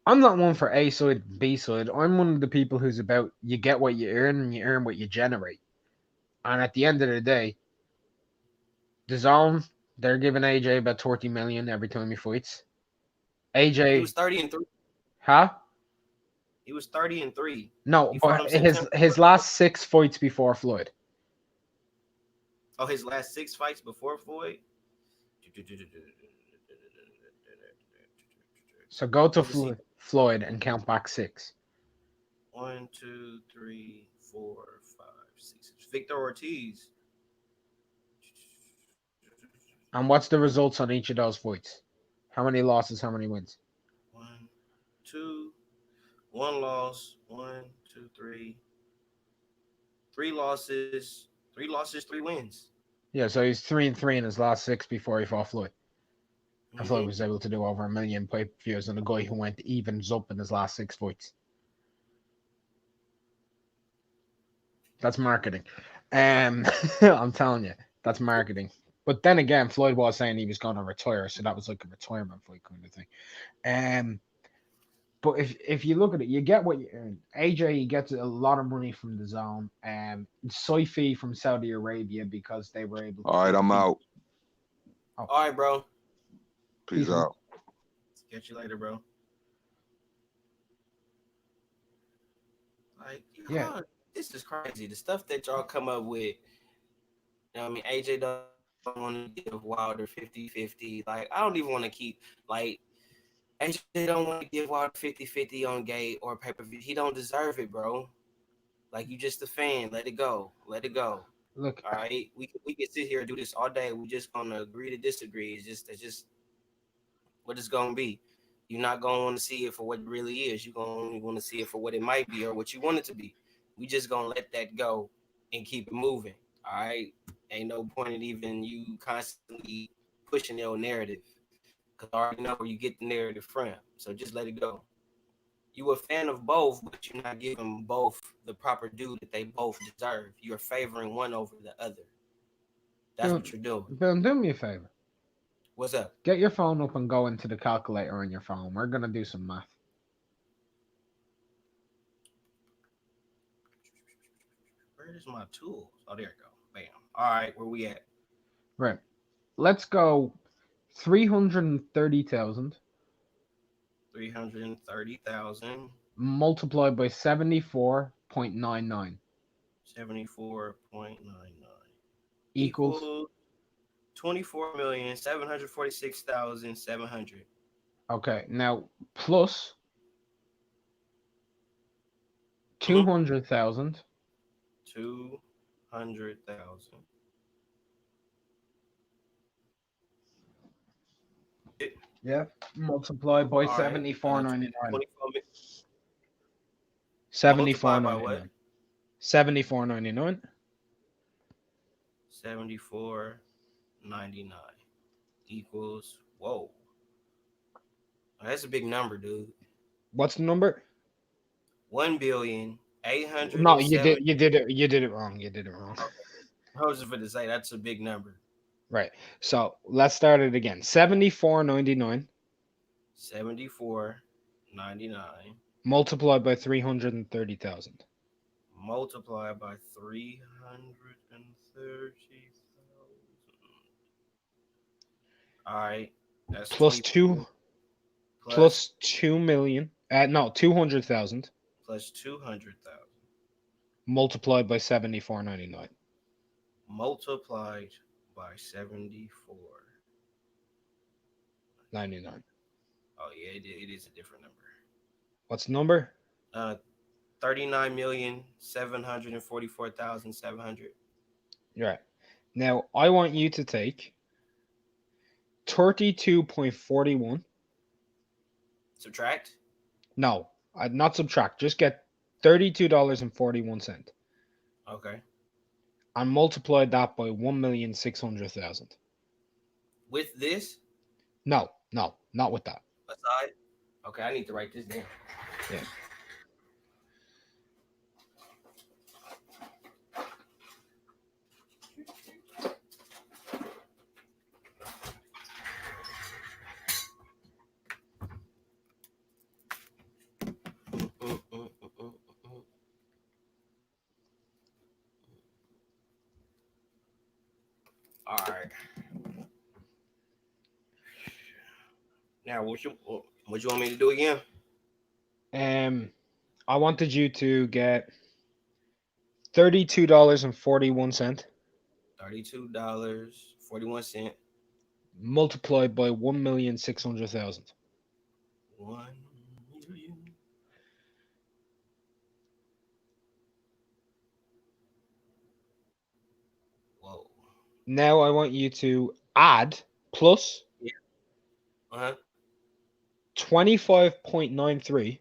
not one for A side, B side. I'm one of the people who's about you get what you earn and you earn what you generate. And at the end of the day, the Zone, they're giving AJ about 30 million every time he fights. AJ, He was 30-3. huh? He was 30-3. No, He fought but him his last 6 fights before Floyd. Oh, his last 6 fights before Floyd. So go to Floyd, and count back 6. 1, 2, 3, 4, 5, 6. Victor Ortiz. And what's the results on each of those fights? How many losses, how many wins? 1, 2, 1 loss. 1, 2, 3. 3 losses. 3 losses, 3 wins. Yeah, so he's 3-3 in his last 6 before he fought Floyd. And Floyd Mhm. was able to do over 1 million pay-per-views and a guy who went evens up in his last 6 fights. That's marketing. I'm telling you, that's marketing. But then again, Floyd was saying he was going to retire, so that was like a retirement fight kind of thing. But if you look at it, you get what you earn. AJ gets a lot of money from the zone. Soifi from Saudi Arabia because they were able to. All right, I'm out. All right, bro. Peace Peace out. Catch you later, bro. Like, Yeah. yeah, this is crazy. The stuff that y'all come up with. You know what I mean? AJ don't want to give Wilder 50-50. Like, I don't even want to keep, like, AJ don't want to give Wilder 50-50 on Gate or pay-per-view. He don't deserve it, bro. Like, you just a fan. Let it go. Let it go. Look, All right? We can sit here and do this all day. We just going to agree to disagree. It's just what it's going to be. You're not going to want to see it for what it really is. You're going to want to see it for what it might be or what you want it to be. We just going to let that go and keep it moving. All right? Ain't no point in even you constantly pushing your narrative because I already know where you get the narrative from. So just let it go. You a fan of both, but you're not giving both the proper due that they both deserve. You're favoring one over the other. That's what you're doing. Bill, do me a favor. What's up? Get your phone up and go into the calculator on your phone. We're gonna do some math. Where's my tools? Oh, there you go. Bam. All right, where we at? Right. Let's go 330,000 330,000. multiplied by 74.99 74.99 equals 24,746,700. okay. Now plus 200,000 200,000. yeah, multiplied by All right. 74.99. 24 multiplied by what? 74.99 74.99 equals whoa. That's a big number, dude. What's the number? 1,807. No, you did it wrong. You did it wrong. I was just going to say that's a big number. Right. So let's start it again. 74.99 74.99 multiplied by 330,000. multiplied by 330,000. All right, that's Plus 20 plus 2 million. No, 200,000 plus 200,000 multiplied by 74.99. multiplied by 74.99. Oh yeah, it is a different number. What's the number? 39,744,700. Right. Now I want you to take 32.41. Subtract. No, I'd not subtract. Just get $32.41 Okay. and multiply that by 1,600,000. With this No, not with that. aside. Okay, I need to write this down. Yeah. All right. Now, what you want me to do again? I wanted you to get $32.41 $32.41 multiplied by 1,600,000. 1,600,000 Now I want you to add plus Uh-huh. 25.93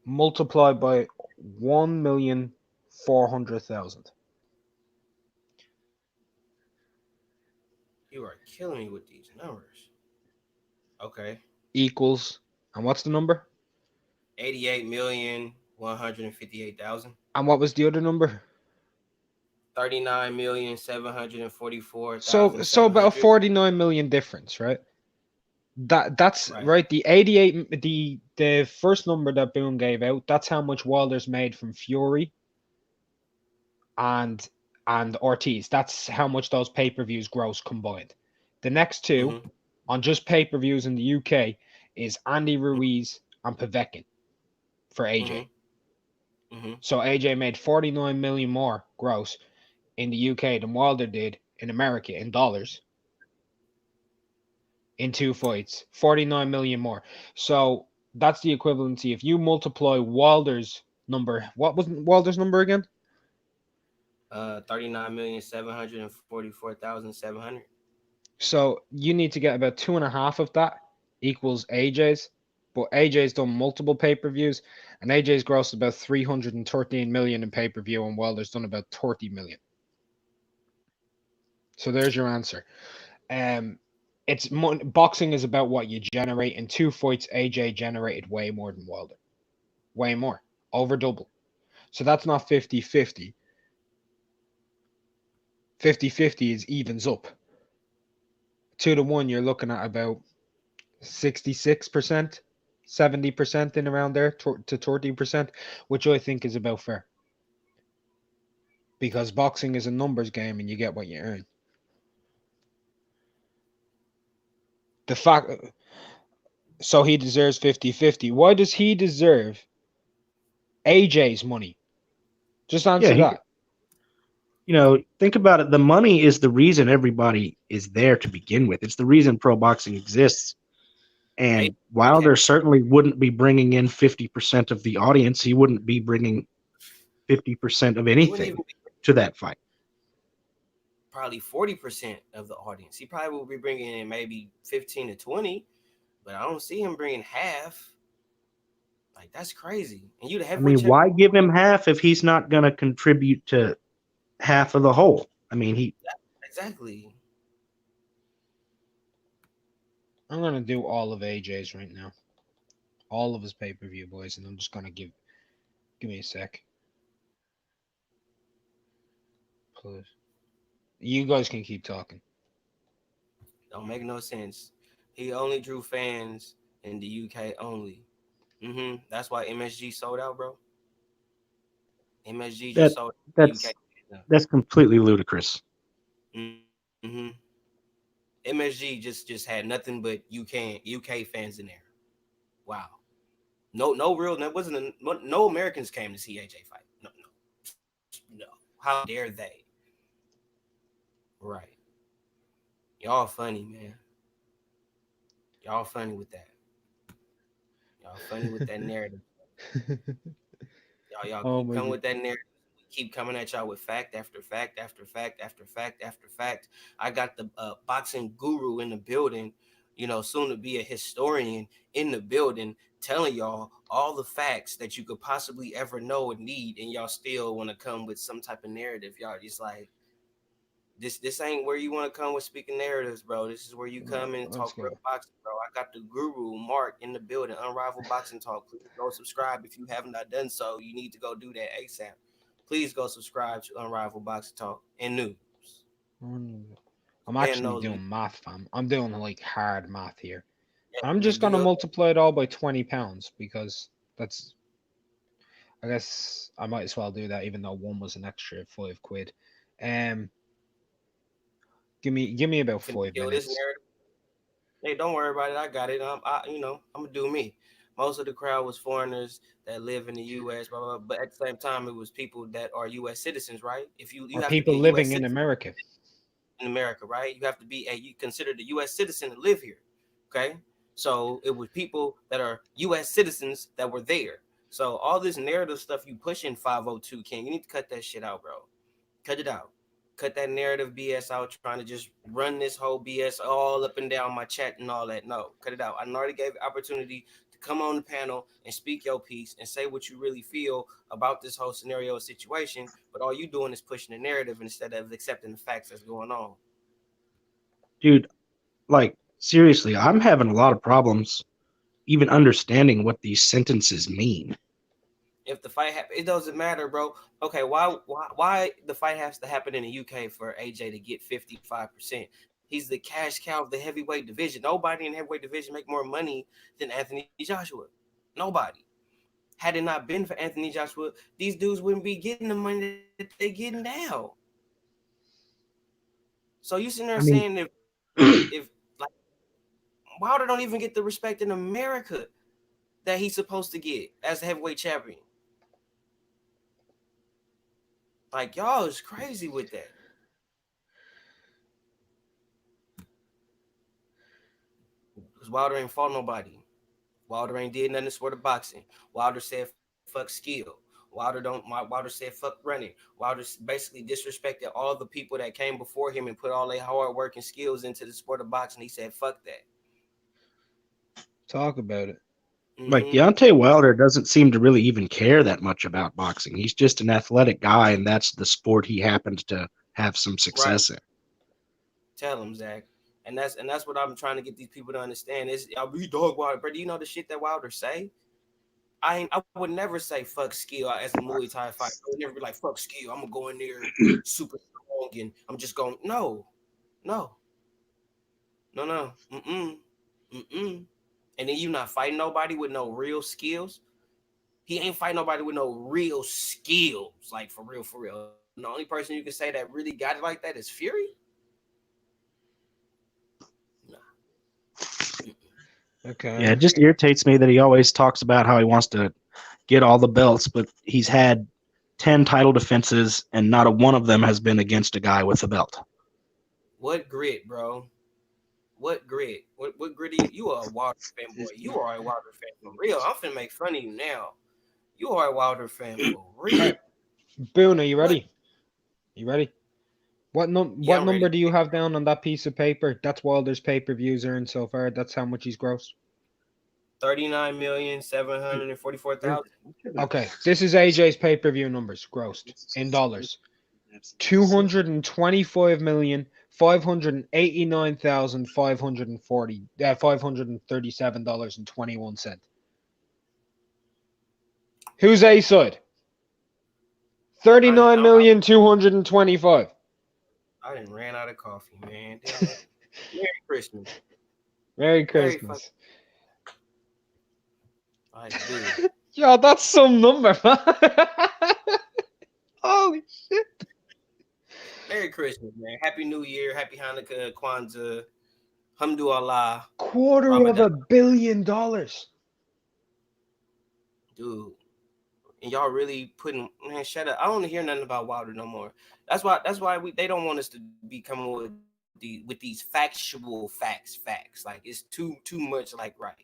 multiplied by 1,400,000 You are killing me with these numbers. Okay. equals, and what's the number? 88,158,000. And what was the other number? So about a 39,744,700. 49 million difference, right? That's Right. right. The 88, the first number that Boone gave out, that's how much Wilder's made from Fury and Ortiz. That's how much those pay-per-views gross combined. The next two Mm-hmm. on just pay-per-views in the UK is Andy Ruiz and Povetkin for AJ. Mm-hmm. So AJ made 49 million more gross in the UK than Wilder did in America in dollars in 2 fights. 49 million more. So that's the equivalency. If you multiply Wilder's number, what was Wilder's number again? 39,744,700. So you need to get about 2.5 of that equals AJ's. But AJ's done multiple pay-per-views, and AJ's grossed about 313 million in pay-per-view, and Wilder's done about 30 million. So there's your answer. It's boxing is about what you generate. In 2 fights, AJ generated way more than Wilder. Way more. Over double. So that's not 50-50. 50-50 is evens up. 2-1, you're looking at about 66%, 70% in around there to 30%, which I think is about fair. Because boxing is a numbers game and you get what you earn. The fact, so he deserves 50-50. Why does he deserve AJ's money? Just answer that. Think about it. The money is the reason everybody is there to begin with. It's the reason pro boxing exists. And Wilder certainly wouldn't be bringing in 50% of the audience. He wouldn't be bringing 50% of anything to that fight. Probably 40% of the audience. He probably will be bringing in maybe 15 to 20, but I don't see him bringing half. Like, that's crazy. And you the heavyweight champion. Why give him half if he's not going to contribute to half of the whole? Exactly. I'm going to do all of AJ's right now. All of his pay-per-view, boys, and I'm just going to give me a sec. Please. You guys can keep talking. Don't make no sense. He only drew fans in the UK only. That's why MSG sold out, bro. MSG just sold out the UK. That's completely ludicrous. MSG just had nothing but UK fans in there. Wow. No real. There wasn't no Americans came to see AJ fight. No. How dare they? Right. Y'all funny, man. Y'all funny with that. Y'all funny with that narrative. Y'all keep coming with that narrative. Keep coming at y'all with fact after fact after fact after fact after fact. I got the boxing guru in the building, soon to be a historian in the building, telling y'all all the facts that you could possibly ever know and need, and y'all still want to come with some type of narrative. Y'all just like, this ain't where you want to come with speaking narratives, bro. This is where you come and talk real boxing, bro. I got the guru Mark in the building, Unrivaled Boxing Talk. Please go subscribe if you haven't not done so. You need to go do that ASAP. Please go subscribe to Unrivaled Boxing Talk and news. I'm actually doing math, fam. I'm doing like hard math here. I'm just gonna multiply it all by 20 pounds because that's. I guess I might as well do that, even though one was an extra £5. Give me about 5 minutes. Hey, don't worry about it. I got it. I'm gonna do me. Most of the crowd was foreigners that live in the U.S. Blah, blah, blah, but at the same time, it was people that are U.S. citizens, right? If you have people to be living in America. In America, right? You have to be you considered a U.S. citizen to live here. Okay, so it was people that are U.S. citizens that were there. So all this narrative stuff you pushing 502 King, you need to cut that shit out, bro. Cut it out. Cut that narrative BS out, trying to just run this whole BS all up and down my chat and all that. No, cut it out. I already gave you opportunity to come on the panel and speak your piece and say what you really feel about this whole scenario situation, but all you doing is pushing the narrative instead of accepting the facts that's going on. Dude, like seriously, I'm having a lot of problems even understanding what these sentences mean. If the fight happens, it doesn't matter, bro. Okay, why the fight has to happen in the UK for AJ to get 55%? He's the cash cow of the heavyweight division. Nobody in the heavyweight division make more money than Anthony Joshua. Nobody. Had it not been for Anthony Joshua, these dudes wouldn't be getting the money that they're getting now. So you sitting there saying if like Wilder don't even get the respect in America that he's supposed to get as the heavyweight champion. Like, y'all is crazy with that. Because Wilder ain't fought nobody. Wilder ain't did nothing to sport of boxing. Wilder said fuck skill. Wilder said fuck running. Wilder basically disrespected all the people that came before him and put all their hard work and skills into the sport of boxing. He said fuck that. Talk about it. Like Deontay Wilder doesn't seem to really even care that much about boxing. He's just an athletic guy, and that's the sport he happens to have some success in. Tell him, Zach. And that's what I'm trying to get these people to understand. Is we dog Wilder, but do you know the shit that Wilder say? I would never say fuck skill as a Muay Thai fight. I would never be like fuck skill. I'm gonna go in there super strong and I'm just going no. And then you not fighting nobody with no real skills. He ain't fighting nobody with no real skills, like for real, for real. And the only person you can say that really got it like that is Fury. Okay. Yeah, it just irritates me that he always talks about how he wants to get all the belts, but he's had 10 title defenses, and not a one of them has been against a guy with a belt. What grit, bro? What grit? What grit are you? You are a Wilder fanboy. You are a Wilder fan for real. I'm finna make fun of you now. You are a Wilder fan for real. Boone, are you ready? You ready? What Yeah, what I'm number ready. do you have down on that piece of paper? That's Wilder's pay-per-views earned so far. That's how much he's grossed. 39,744,000. Okay, this is AJ's pay-per-view numbers grossed in dollars. $225,589,537.21. Who's A side? 39,225,000. I done ran out of coffee, man. Damn. Merry Christmas. Merry Christmas. I do. Yo, that's some number, man. Holy shit. Merry Christmas, man. Happy New Year. Happy Hanukkah, Kwanzaa. Alhamdulillah. $250 million. Dude. And y'all really putting, man, shut up. I don't want to hear nothing about Wilder no more. That's why they don't want us to be coming with these factual facts. Like it's too much like right.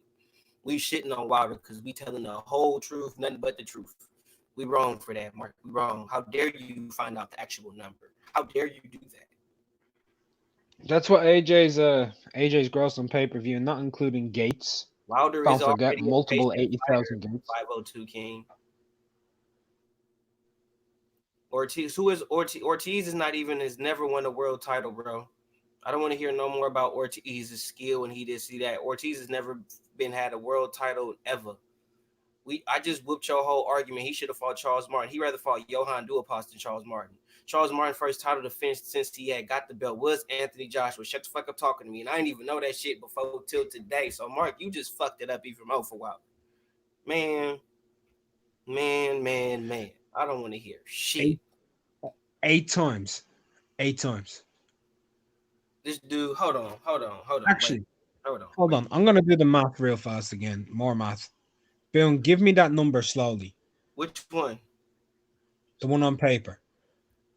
We shitting on Wilder because we telling the whole truth, nothing but the truth. We wrong for that, Mark. We wrong. How dare you find out the actual number? How dare you do that? That's what AJ's gross on pay-per-view, not including Gates. Wilder Don't is forget already multiple a 80,000 Gates. 502 King. Ortiz is not even has never won a world title, bro. I don't want to hear no more about Ortiz's skill and he did see that. Ortiz has never had a world title ever. I just whooped your whole argument. He should have fought Charles Martin. He rather fought Johann Duhaupas than Charles Martin. Charles Martin's first title defense since he had got the belt was Anthony Joshua. Shut the fuck up talking to me. And I didn't even know that shit before till today. So, Mark, you just fucked it up even more for a while. Man. I don't want to hear shit. 8 times. This dude, hold on. Actually, hold on. I'm going to do the math real fast again. More math. Boone, give me that number slowly. Which one? The one on paper.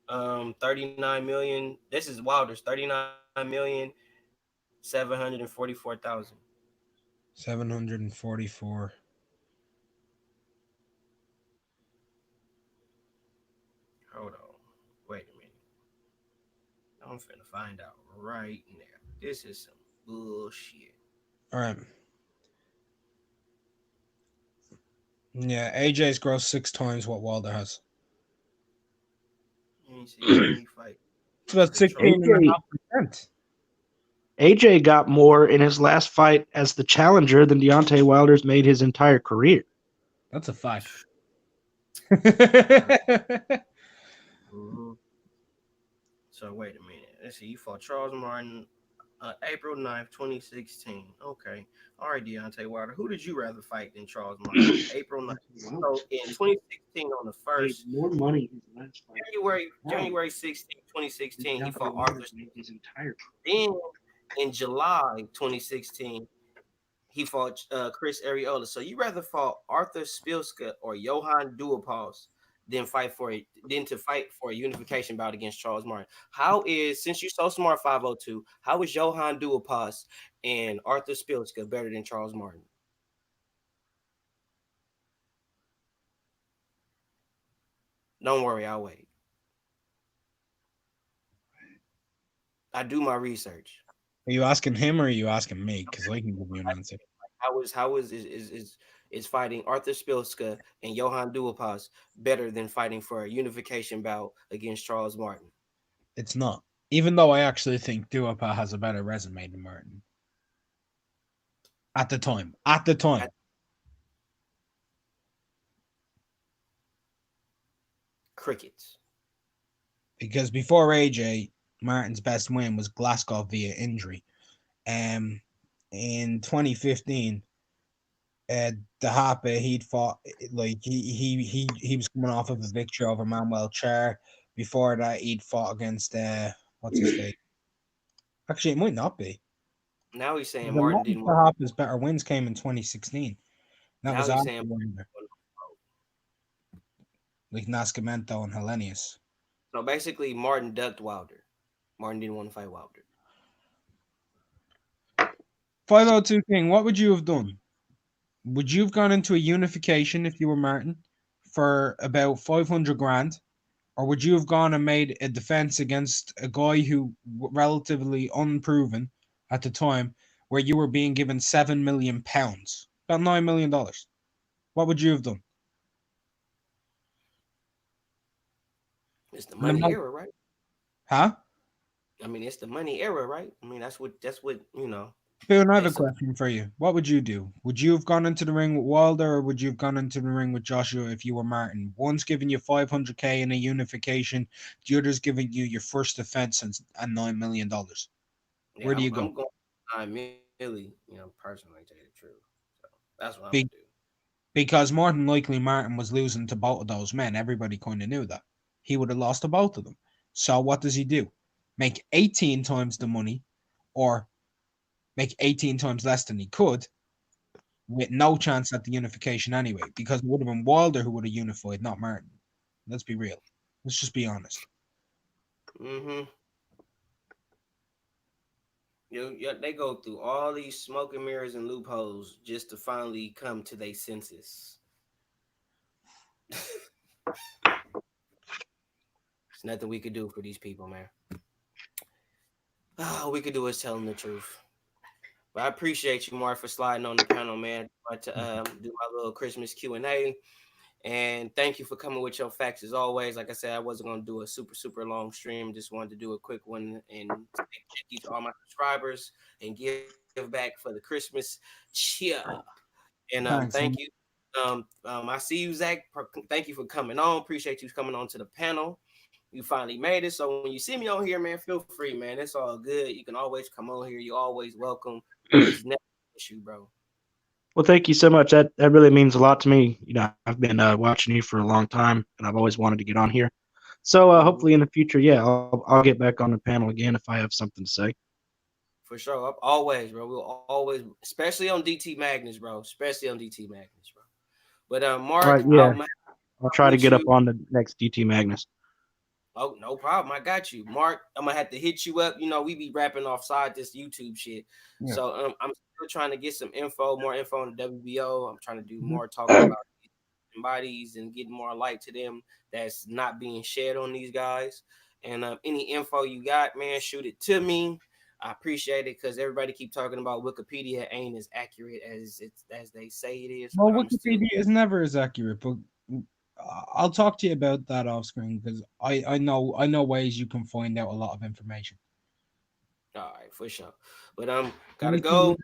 39 million. This is Wilder's 39,744,000. 744. I'm finna find out right now. This is some bullshit. All right. Yeah, AJ's grossed 6 times what Wilder has. Let me see how many fights. It's about Charles- 16.5%. AJ got more in his last fight as the challenger than Deontay Wilder's made his entire career. That's a fact. Mhm. So wait a minute. Let's see. You fought Charles Martin April 9th, 2016. Okay. All right, Deontay Wilder. Who did you rather fight than Charles Martin? April 9th. So in 2016 on the first more money his last fight. January 16, 2016, he fought Arthur. His entire Then in July 2016, he fought Chris Arreola. So you rather fought Arthur Spilska or Johan Duhaupas than to fight for a unification bout against Charles Martin. How is, since you're so smart, 502, how is Johan Duhaupas and Arthur Spilska better than Charles Martin? Don't worry, I'll wait. I do my research. Are you asking him or are you asking me? Because I can give you an answer. How is fighting Arthur Spilska and Johan Duhaupas better than fighting for a unification bout against Charles Martin? It's not. Even though I actually think Duhaupas has a better resume than Martin. At the time. Crickets. Because before AJ, Martin's best win was Glasgow via injury. In 2015, the Hapa, he'd fought, like he was coming off of a victory over Manuel Char. Before that, he'd fought against what's his face? Actually, it might not be. Now he's saying The Martin didn't want. Hapa's better wins came in 2016. That Now was he's after saying Wilder, like Nascimento and Hellenius. so. Basically, Martin ducked Wilder. Martin didn't want to fight Wilder. 502 King, what would you have done? Would you have gone into a unification if you were Martin for about 500 grand? Or would you have gone and made a defense against a guy who relatively unproven at the time, where you were being given £7 million, about $9 million? What would you have done? It's the money era, right? Huh? I mean, it's the money era, right? I mean, that's what you know. Boone, I have a It's a- question for you. What would you do? Would you have gone into the ring with Wilder, or would you have gone into the ring with Joshua if you were Martin? One's giving you 500K in a unification, the other's giving you your first defense and $9 million. Yeah, Where do you go? I'm going 9 million, personally, to tell you the truth. So that's what I'm Big- gonna do. Because more than likely Martin was losing to both of those men. Everybody kind of knew that. He would have lost to both of them. So what does he do? Make 18 times the money, or make 18 times less than he could, with no chance at the unification anyway, because it would have been Wilder who would have unified, not Martin. Let's be real. Let's just be honest. Mm-hmm. They go through all these smoke and mirrors and loopholes just to finally come to their senses. There's nothing we could do for these people, man. All we could do is tell them the truth. But I appreciate you, Mark, for sliding on the panel, man. I to do my little Christmas Q&A. And thank you for coming with your facts as always. Like I said, I wasn't going to do a super long stream. Just wanted to do a quick one and say thank you to all my subscribers and give back for the Christmas cheer. And Thanks, thank you. I see you, Zach. Thank you for coming on. Appreciate you coming on to the panel. You finally made it. So when you see me on here, man, feel free, man. It's all good. You can always come on here. You're always welcome. It's never an issue, bro. Well, thank you so much. That really means a lot to me. I've been watching you for a long time, and I've always wanted to get on here. So hopefully in the future, I'll get back on the panel again if I have something to say. For sure. Always, bro. We'll always, especially on DT Magnus, bro. But Mark, All right, yeah. I'll try to get up on the next DT Magnus. Oh, no problem. I got you. Mark, I'm going to have to hit you up. We be rapping offside this YouTube shit. Yeah. So I'm still trying to get some more info on the WBO. I'm trying to do more talking about bodies and getting more light to them that's not being shed on these guys. And any info you got, man, shoot it to me. I appreciate it because everybody keep talking about Wikipedia ain't as accurate as they say it is. Well, but I'm still- Wikipedia is never as accurate, but I'll talk to you about that off screen because I know ways you can find out a lot of information. All right, for sure. But gotta Let me go.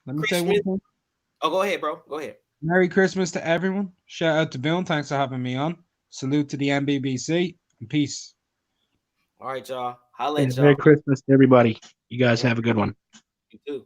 Let me say one Christmas. thing. Oh, go ahead, bro. Go ahead. Merry Christmas to everyone. Shout out to Boone. Thanks for having me on. Salute to the MBBC and peace. All right, y'all. Holla at Merry y'all. Christmas to everybody. You guys have a good one. You too.